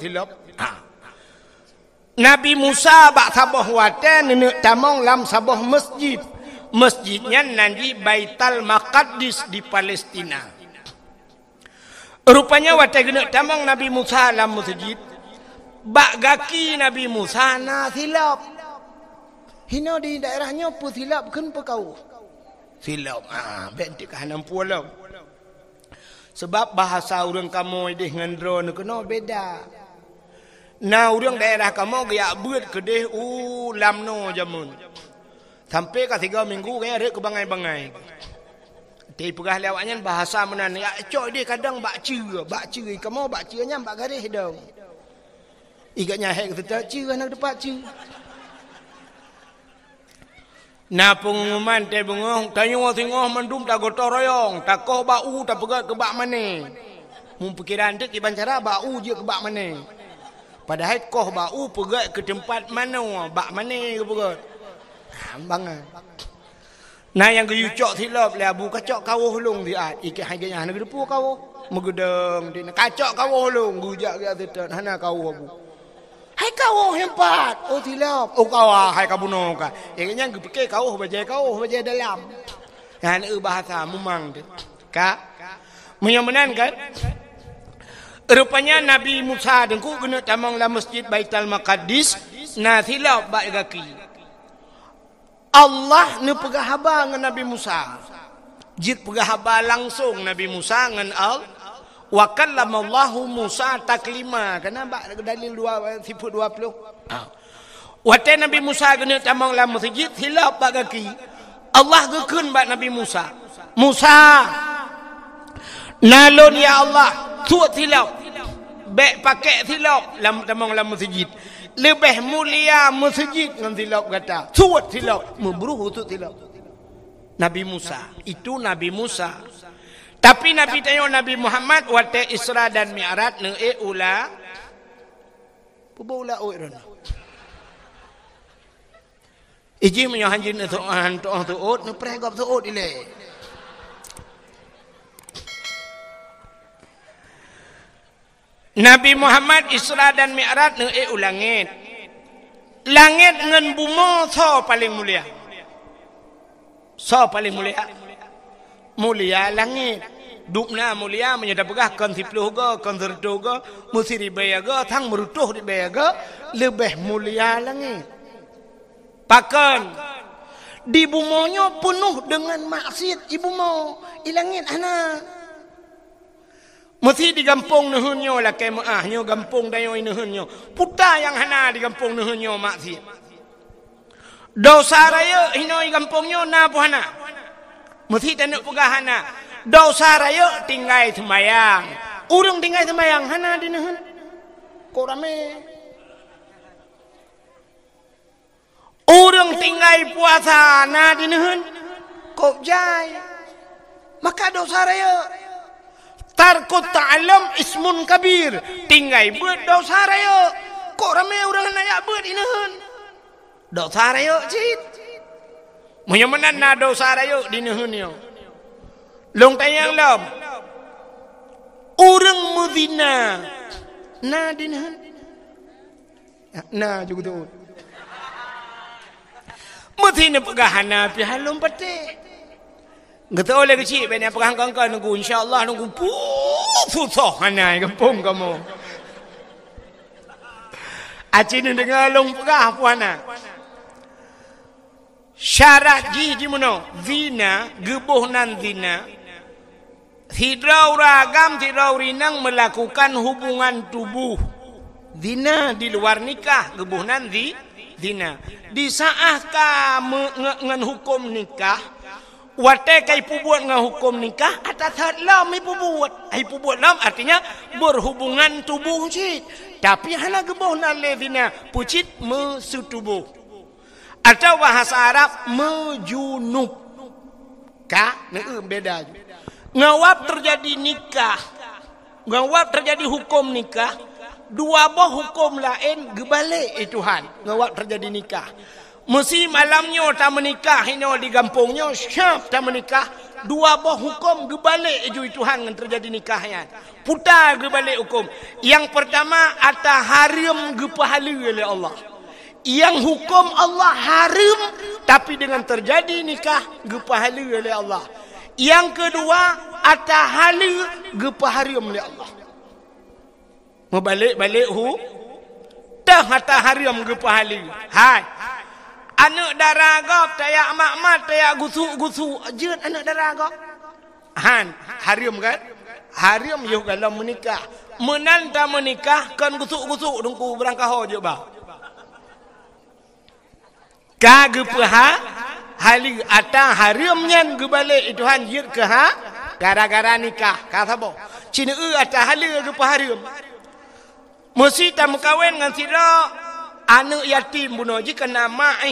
Nabi Musa bak sabah watan nenek tamong lam sabah masjid. masjidnya nanti Baitul Maqdis di Palestina. Rupanya waktu kena tamang Nabi Musa dalam masjid, bak gaki Nabi Musa na silap. Hina di daerahnya pun silap kan kau. Silap. Bentik kanan pulau. Sebab bahasa orang kamu dengan drone kena beda. Nah orang daerah kamu gaya buat kedeh lamno jamun. Sampai ke 3 minggu kaya ada kebangai-bangai. Dia pegah lewatnya bahasa menan. Ya cok dia kadang bak cer. Kamu bak cernya bak garis dong. Igatnya hek kata cer anak depan cer. Nah pengumuman teh bengong. Tengok mendum tak gotong royong. Tak koh bau tak pegat ke bak mana. Mempikiran dia iban cara bau je ke bak mana. Padahal koh bau pegat ke tempat mana. Bak mana ke pegat. Bangan. Nah yang ke yucok silap le abu kacok kawuh long dia ikat haganya hana gedepu kawuh megedeng dia kacok kawuh long gujak dia tetan hana kawuh abu hai kawuh hempat silap kawah hai kabuno ka ikatnya gepeke kawuh baja dalam hana bahasa memang dia ka menyamenan kan rupanya Nabi Musa dengku kena tamang la masjid Baitul Maqdis nah silap bak gaki Allah ni pegah haba dengan Nabi Musa. Jid pegah haba langsung Nabi Musa dengan Allah. Wa kallamallahu Musa taklima. Kenapa dalil 20. Waktu Nabi Musa kena tamang dalam masjid hilap bak kaki. Allah gekun bak Nabi Musa. Musa. Nalon ya Allah. Tuat hilap. Bek pakai hilap tamang dalam masjid. Lebih mulia masjid dengan silap kata. Suat silap. Memburu untuk silap. Nabi Musa. Itu Nabi Musa. Tapi Nabi tanya Nabi Muhammad. Waktu Isra dan Mi'raj. Nge ula. Puba ula oiran. Iji menyohanjin itu. Hantu'ah tu'ud. Ngeperegap tu'ud ilai. Nabi Muhammad Isra dan Mi'raj nge ulangit. Langit dengan bumi so paling mulia. So paling mulia. Mulia langit. Dukna mulia menyedap begah kon 10 go, kon 10 go, musiri bayaga, thang merutuh di bayaga, lebih mulia langit. Pakan di bumonya penuh dengan maksiat ibu mau ilangit anak. Mesti di kampung nuhunyo lah kemaahnya kampung dayo nuhunyo. Puta yang hana di kampung nuhunyo maksiat. Dosa raya hino di kampungnya na puhana. Mesti tanuk pegah hana. Dosa raya tinggal semayang. Urang tinggal semayang hana di nuhun. Kok rame. Urang tinggal puasa na di nuhun. Kok jai. Maka dosa raya tarkut ta'alam ismun kabir. Tinggal buat dosa raya. Kok ramai orang nak buat inahan. Dosa raya cik. Menyamenan na dosa raya dinahan yo. Long tayang lam. Orang muzina. Na dinahan. Na juga tu. Muzina pegahana pihalum pati. Gata oleh kecil banyak perang kangkang nunggu insya-Allah nunggu susah hanai kampung kamu. Acin dengar long pegah puana. Syarat ji mono zina gebuh nan zina. Hidrau ragam hidrau rinang melakukan hubungan tubuh. Zina di luar nikah gebuh nan zina. Di saat ka ngan hukum nikah Wate kai pubuat dengan hukum nikah atas hadlam ibu buat. Ibu buat lam artinya berhubungan tubuh cik. Tapi hana gebuh nalezina pucit mesutubuh. Atau bahasa Arab mejunub. Ka beda. Ngawap terjadi nikah. Ngawap terjadi hukum nikah. Dua boh hukum lain gebalik Tuhan. Ngawap terjadi nikah. Mesti malamnya tak menikah ini di kampungnya syaf tak menikah dua boh hukum gebalik Tuhan yang terjadi nikahnya putar gebalik hukum yang pertama atas haram gepahala oleh Allah Yang hukum Allah haram, tapi dengan terjadi nikah gepahala oleh Allah. Yang kedua, atahala gepaharam oleh Allah. Membalik-balik dah hata haram gepahala. Hai. Anak darah gop tayak mak-mak tayak gusu-gusu jeut anak darah gop. Han, haram kan? Haram yo kalau menikah. Menanta menikah kan gusuk-gusuk dengku berangkah je bah. Kage paha hali ata haram nyan gebalik itu han jeut ke ha gara-gara nikah. Kata bo. Cina ata hali ge haram. Mesti tam kawin ngan sira anak yatim buno ji kena mak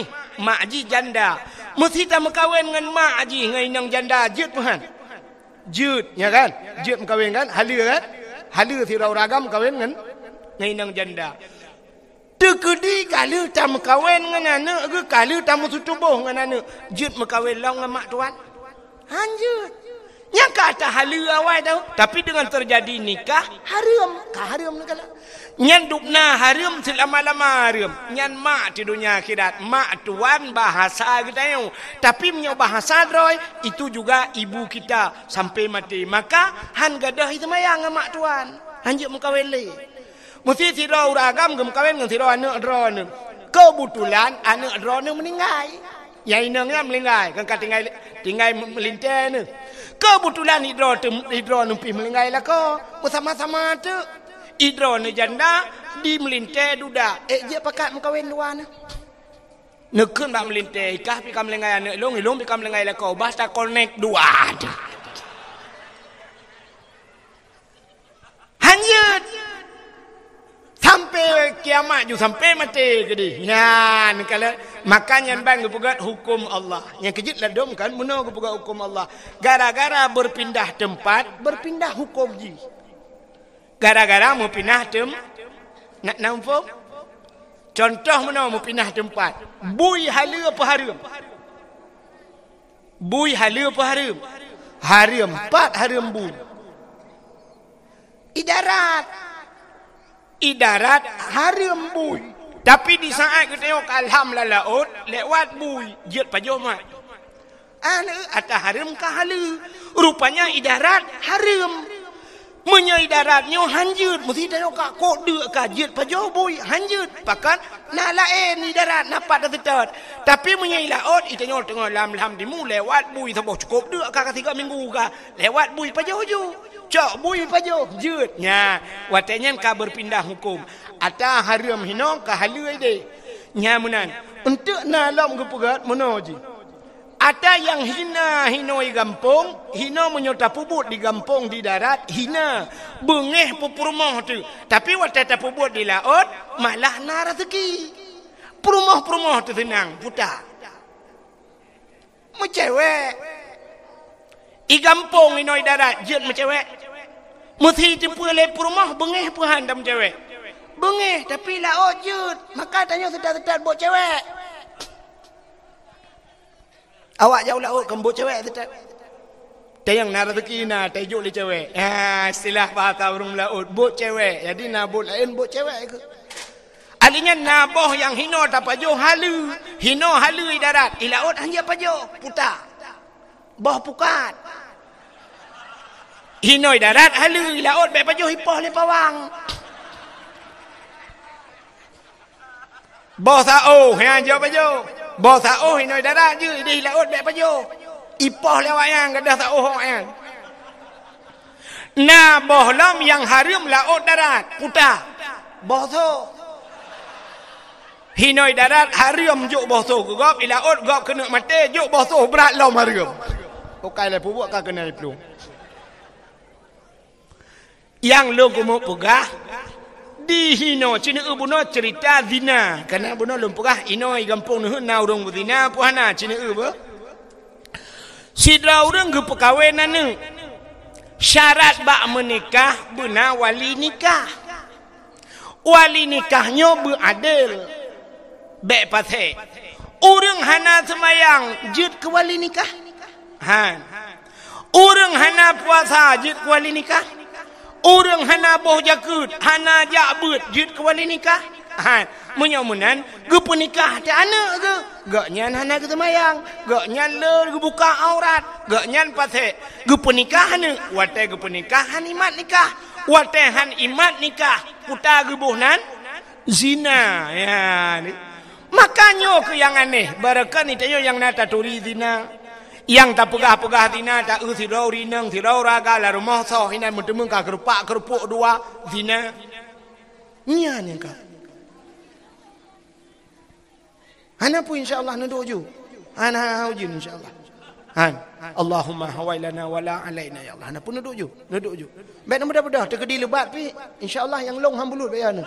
ji janda. Mesti tam kawin ngan mak ji ngai nang janda jeut pahan. Jeut ya kan? Jeut kawin kan? Hali kan? Hali sira ragam kawin ngan ngai nang janda. Tekedi kalau tam kawin ngan anak ke kalau tam sutubuh ngan anak jeut makawin long ngan mak tuan. Hanjut. Yang kata hali awal tahu, tapi dengan terjadi nikah haram, haram kalau nyan dukna haram selama-lama haram. Nyan mak di dunia akhirat, mak tuan bahasa kita yang, tapi punya bahasa droy itu juga ibu kita sampai mati. Maka han gadah itu mayang mak tuan, hanjut mengkawin le. Mesti sira uragam gem kawin dengan sira anak drone. Kebetulan anak drone meninggal. Yang inangnya meninggal, kan tinggal melintas ni. Kebetulan hidro numpi melingkai lah ko. Bersama-sama tu. Hidro ni janda di melintai duda. Dia pakat mengkawin luar ni. Nekun tak melintai. Ikah pika melingkai anak long. Ilong pika melingkai lah ko. Basta connect dua. Hanyut. Sampai kiamat juga sampai mati jadi. Ya, kalau makanya bang kepugat hukum Allah. Yang kejut lah dom kan, mana kepugat hukum Allah. Gara-gara berpindah tempat, berpindah hukum ji. Gara-gara mau pindah nak nampak? Contoh mana mau pindah tempat. Bui hala apa haram? Bui hala apa haram? Haram, 4 haram bui. Idarat haram bui. Tapi di saat kita tengok alhamdulillah laut lewat bui jeut pajo mak. Ata haram ka hala. Rupanya idarat haram. Menya idaratnya hanjut. Mesti tengok ka kok deuk ka jeut pajo bui hanjut. Pakat na lain idarat napat tetet. Tapi menya laut itu tengok lam dimu lewat bui sabo cukup deuk ka 3 minggu ka lewat bui pajo ju. Cok bui pajo jeut nya watenya ka berpindah hukum ata haram hino ka halai de nya munan untuk nalam gepegat monoji ata yang hino di gampung hino menyota pubut di gampung di darat hina bengeh pupurmoh tu tapi watata pubut di laut malah na rezeki purmoh tu tenang putar macewek i gampung hino di darat jeut macewek mesti jumpa lepur rumah bengeh puhan dalam cewek. Bengeh tapi laut jeut. Maka tanya sedar-sedar buat cewek. Awak jauh laut kan buat cewek sedar. Tayang nak rezeki na tajuk le cewek. Istilah bahasa orang laut buat cewek. Jadi na buat lain buat cewek ke. Alinya naboh yang hino tak pajo halu. Hino halu di darat. Di laut hanya pajo putar. Boh pukat. Hinoi darat halu laut baik pajuh hipoh le pawang. Bosao ha jo pajuh. Bosao hinoi darat je di laut baik pajuh. Ipoh le wayang gadah sao yang. Na bohlam yang haram laut darat putar. Boso. Hinoi darat haram juk boso gop laut gop kena mati juk boso berat lom haram. Okai le pubuk ka kena itu. Yang lo kumu pegah di hino cina buno cerita zina karena buno lum pegah ino i gampung nuh na urang zina puhana cina ba sidra urang ge pekawenan ne syarat bak menikah beuna wali nikahnya beradil baik pate urang hana semayang jeut ke wali nikah urang hana puasa jeut ke wali nikah. Orang hana boh jakut, hana jakbut, jeut ke wali nikah. menyamunan gupu nikah ada anak ke gak nyan hana ke temayang gak nyan le buka aurat gak nyan pate gupu nikah ne wate gupu nikahan imat nikah watehan imat nikah puta gebuhnan zina ya ni makanya ke yang aneh barakan itu yang nata turi zina yang tak pegah-pegah zina tak thirau rinang thirau raga la rumah so hinan mentemung ka kerupuk dua zina nya ni ka ana pun insyaallah nunduk ju ana haujin insyaallah Allahumma hawailana wala alaina ya Allah ana pun nunduk ju baik mudah-mudah terkedi lebat pi insyaallah yang long hambulut bayana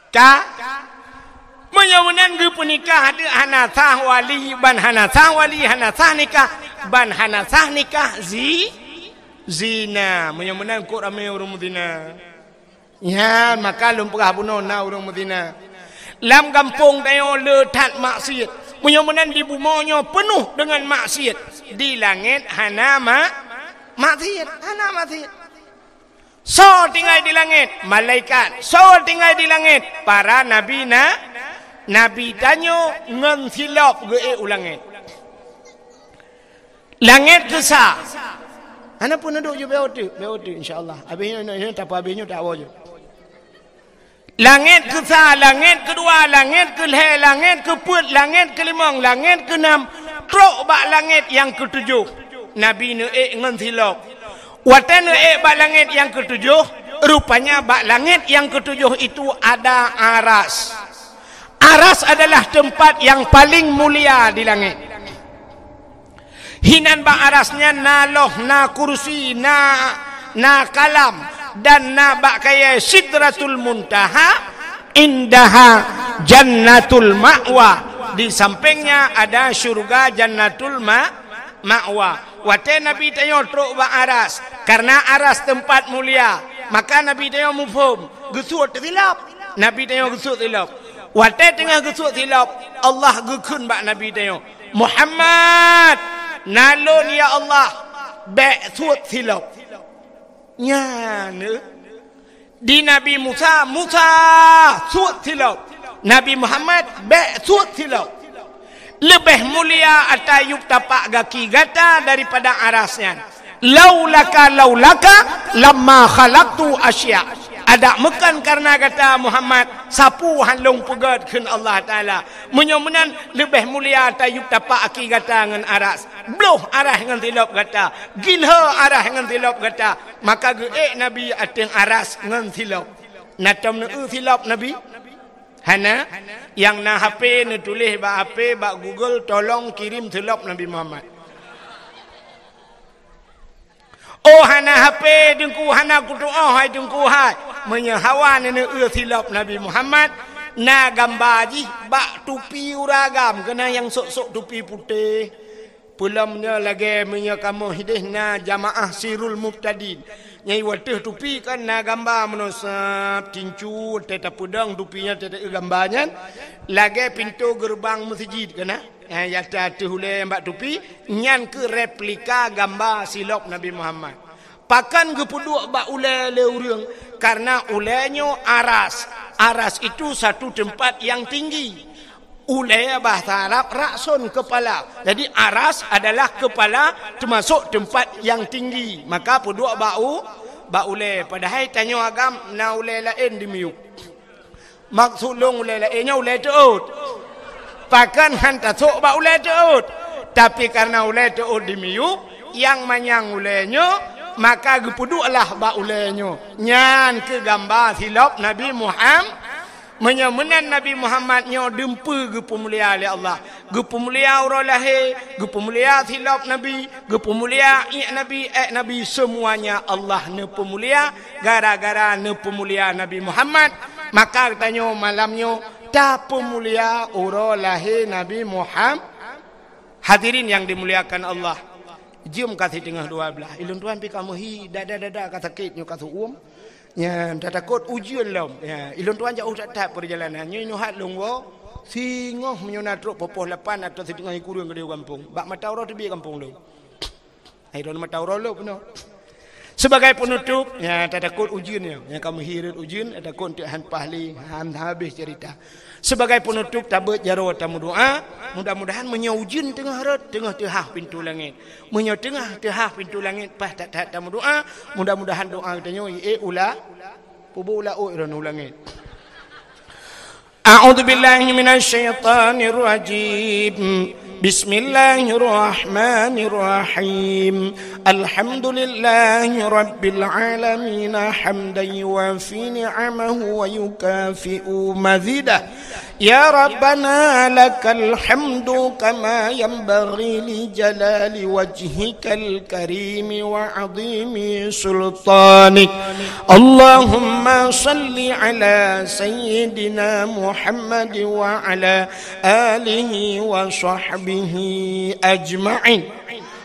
ka menyamunan ge penikah ada hanasah wali ban hanasah wali hanasah nikah ban hanasah nikah zina menyamunan kok ramai orang Medina ya maka lum pegah bunuh na orang Medina lam kampung tayo letat maksiat menyamunan di bumonyo penuh dengan maksiat di langit hana maksiat hana maksiat so tinggal di langit malaikat so tinggal di langit para nabi tanyo ngan silap ge ulangit langit kesah ana pun duduk je beotu insyaallah habisnya ini tak apa habisnya tak awak je langit kesah langit kedua langit kelih langit keput langit kelimang langit keenam trok bak langit yang ketujuh nabi ngan silap watan bak langit yang ketujuh rupanya bak langit yang ketujuh itu ada aras. Aras adalah tempat yang paling mulia di langit. Hinan bak arasnya na loh, na kursi, na kalam dan na bak kaya sidratul muntaha indaha jannatul ma'wa. Di sampingnya ada syurga jannatul ma'wa. Wate Nabi tayo truk ba aras karena aras tempat mulia maka Nabi tayo mufhum gesut tilap Nabi tayo gesut tilap wate tengah gesut tilap Allah gekun ba Nabi tayo Muhammad nalun ya Allah be sut tilap nya ne di Nabi Musa sut tilap Nabi Muhammad be sut tilap lebih mulia atayub tapak gaki gata daripada arasnya. Laulaka lamma khalaqtu asya. Ada mekan karena kata Muhammad sapu handung pegat kun Allah Taala. Menyomenan lebih mulia atayub tapak aki gata dengan aras. Bloh arah dengan tilap gata. Gilha arah dengan tilap gata. Maka geek Nabi ateng aras dengan tilap. Natam tilap Nabi. Hana yang na HP ni tulis ba HP ba Google tolong kirim tilap Nabi Muhammad. Oh hana HP dengku hana kutuah hai dengku hai menyahawan ni tilap Nabi Muhammad na gambar ji ba tupi uragam kena yang sok-sok tupi putih. Pulamnya lagi menyakamu hidih na jamaah sirul muftadin. Nyai watih tupi kan na gambar menusap cincu teta pedang tupinya teta gambarnya lagi pintu gerbang masjid kena ya tata hulai mbak tupi nyan ke replika gambar silap Nabi Muhammad pakan gepuduk bak ulai le urang karena ulainya aras itu satu tempat yang tinggi. Ulai bahasa Arab raksun kepala. Jadi aras adalah kepala termasuk tempat yang tinggi. Maka puduk bau ulai. Padahal tanya agam na ulai lain di miuk. Maksud long ulai lainnya ulai teut. Pakan hantar sok bau ulai teut. Tapi karena ulai teut di miuk yang manyang ulainya maka gepuduklah bau ulainya. Nyan ke gambar silap Nabi Muhammad. Menyamunan Nabi Muhammad nyo dempe ge pemulia oleh Allah. Ge pemulia orang lahir, ge pemulia silap Nabi, ge pemulia Nabi semuanya Allah ne pemulia gara-gara ne pemulia Nabi Muhammad. Maka tanya malamnya ta pemulia orang lahir Nabi Muhammad. Hadirin yang dimuliakan Allah. Jom kasih tengah dua belah. Ilun tuan pi kamu hi dada kata sakitnya kata ya, tak takut ujian lom. Ya, ilun tuan jauh tak perjalanan. Nyo hat longwo, singoh menyunat truk popoh lapan atau setengah kurang ke kampung. Bak mata orang tu biar kampung lo. Ai don mata orang lo penuh. Sebagai penutup, ya takut ujian ya, yang kamu hirit ujian, takut untuk han pahli, han habis cerita. Sebagai penutup tabut jaro tamu doa, mudah-mudahan menyaujian tengah harat, tengah pintu langit. Tengah pintu langit, pas tak tamu doa, mudah-mudahan doa kita ula, pubu ula iran langit. A'udzu billahi minasy syaithanir rajim. Bismillahirrahmanirrahim. Alhamdulillahi rabbil alamin hamdan yuwafi ni'amahu wa yukafi'u mazidah. Ya Rabbana lakal hamdu kama yanbaghi li jalali wajhikal karim wa 'azimi sultanik. Allahumma salli ala sayyidina Muhammad wa ala alihi wa sahbihi ajma'in.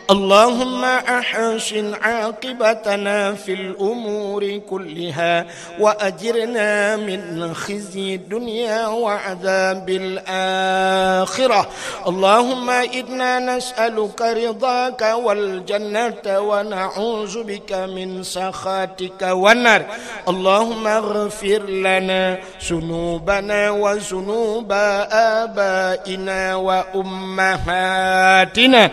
اللهم أحسن عاقبتنا في الأمور كلها وأجرنا من خزي الدنيا وعذاب الآخرة. اللهم إنا نسألك رضاك والجنة ونعوذ بك من سخطك والنار. اللهم اغفر لنا ذنوبنا وذنوب آبائنا وأمهاتنا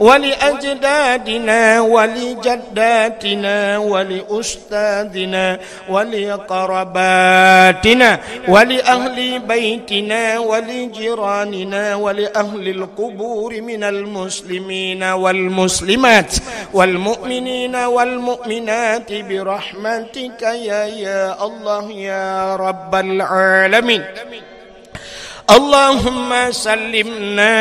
ولأجدادنا ولجداتنا ولأستاذنا ولقرباتنا ولأهل بيتنا ولجيراننا ولأهل القبور من المسلمين والمسلمات والمؤمنين والمؤمنات برحمتك يا الله يا رب العالمين. اللهم سلمنا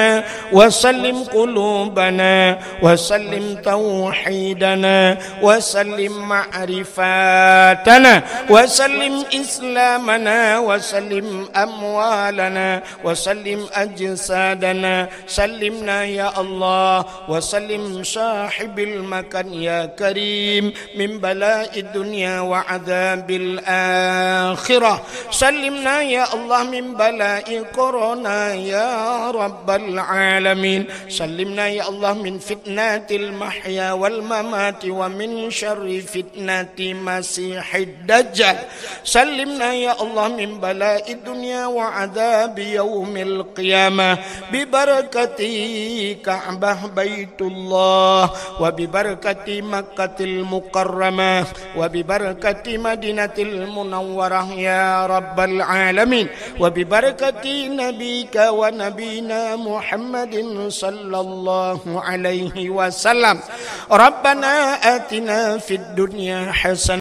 وسلم قلوبنا وسلم توحيدنا وسلم معرفاتنا وسلم إسلامنا وسلم أموالنا وسلم أجسادنا. سلمنا يا الله وسلم صاحب المكان يا كريم من بلاء الدنيا وعذاب الآخرة. سلمنا يا الله من بلاء كورونا يا رب العالمين. سلمنا يا الله من فتنة المحيا والممات ومن شر فتنة مسيح الدجال. سلمنا يا الله من بلاء الدنيا وعذاب يوم القيامة ببركة كعبة بيت الله وببركة مكة المكرمة وببركة مدينة المنورة يا رب العالمين وببركة نبيك ونبينا محمد صلى الله عليه وسلم. ربنا آتنا في الدنيا حسنة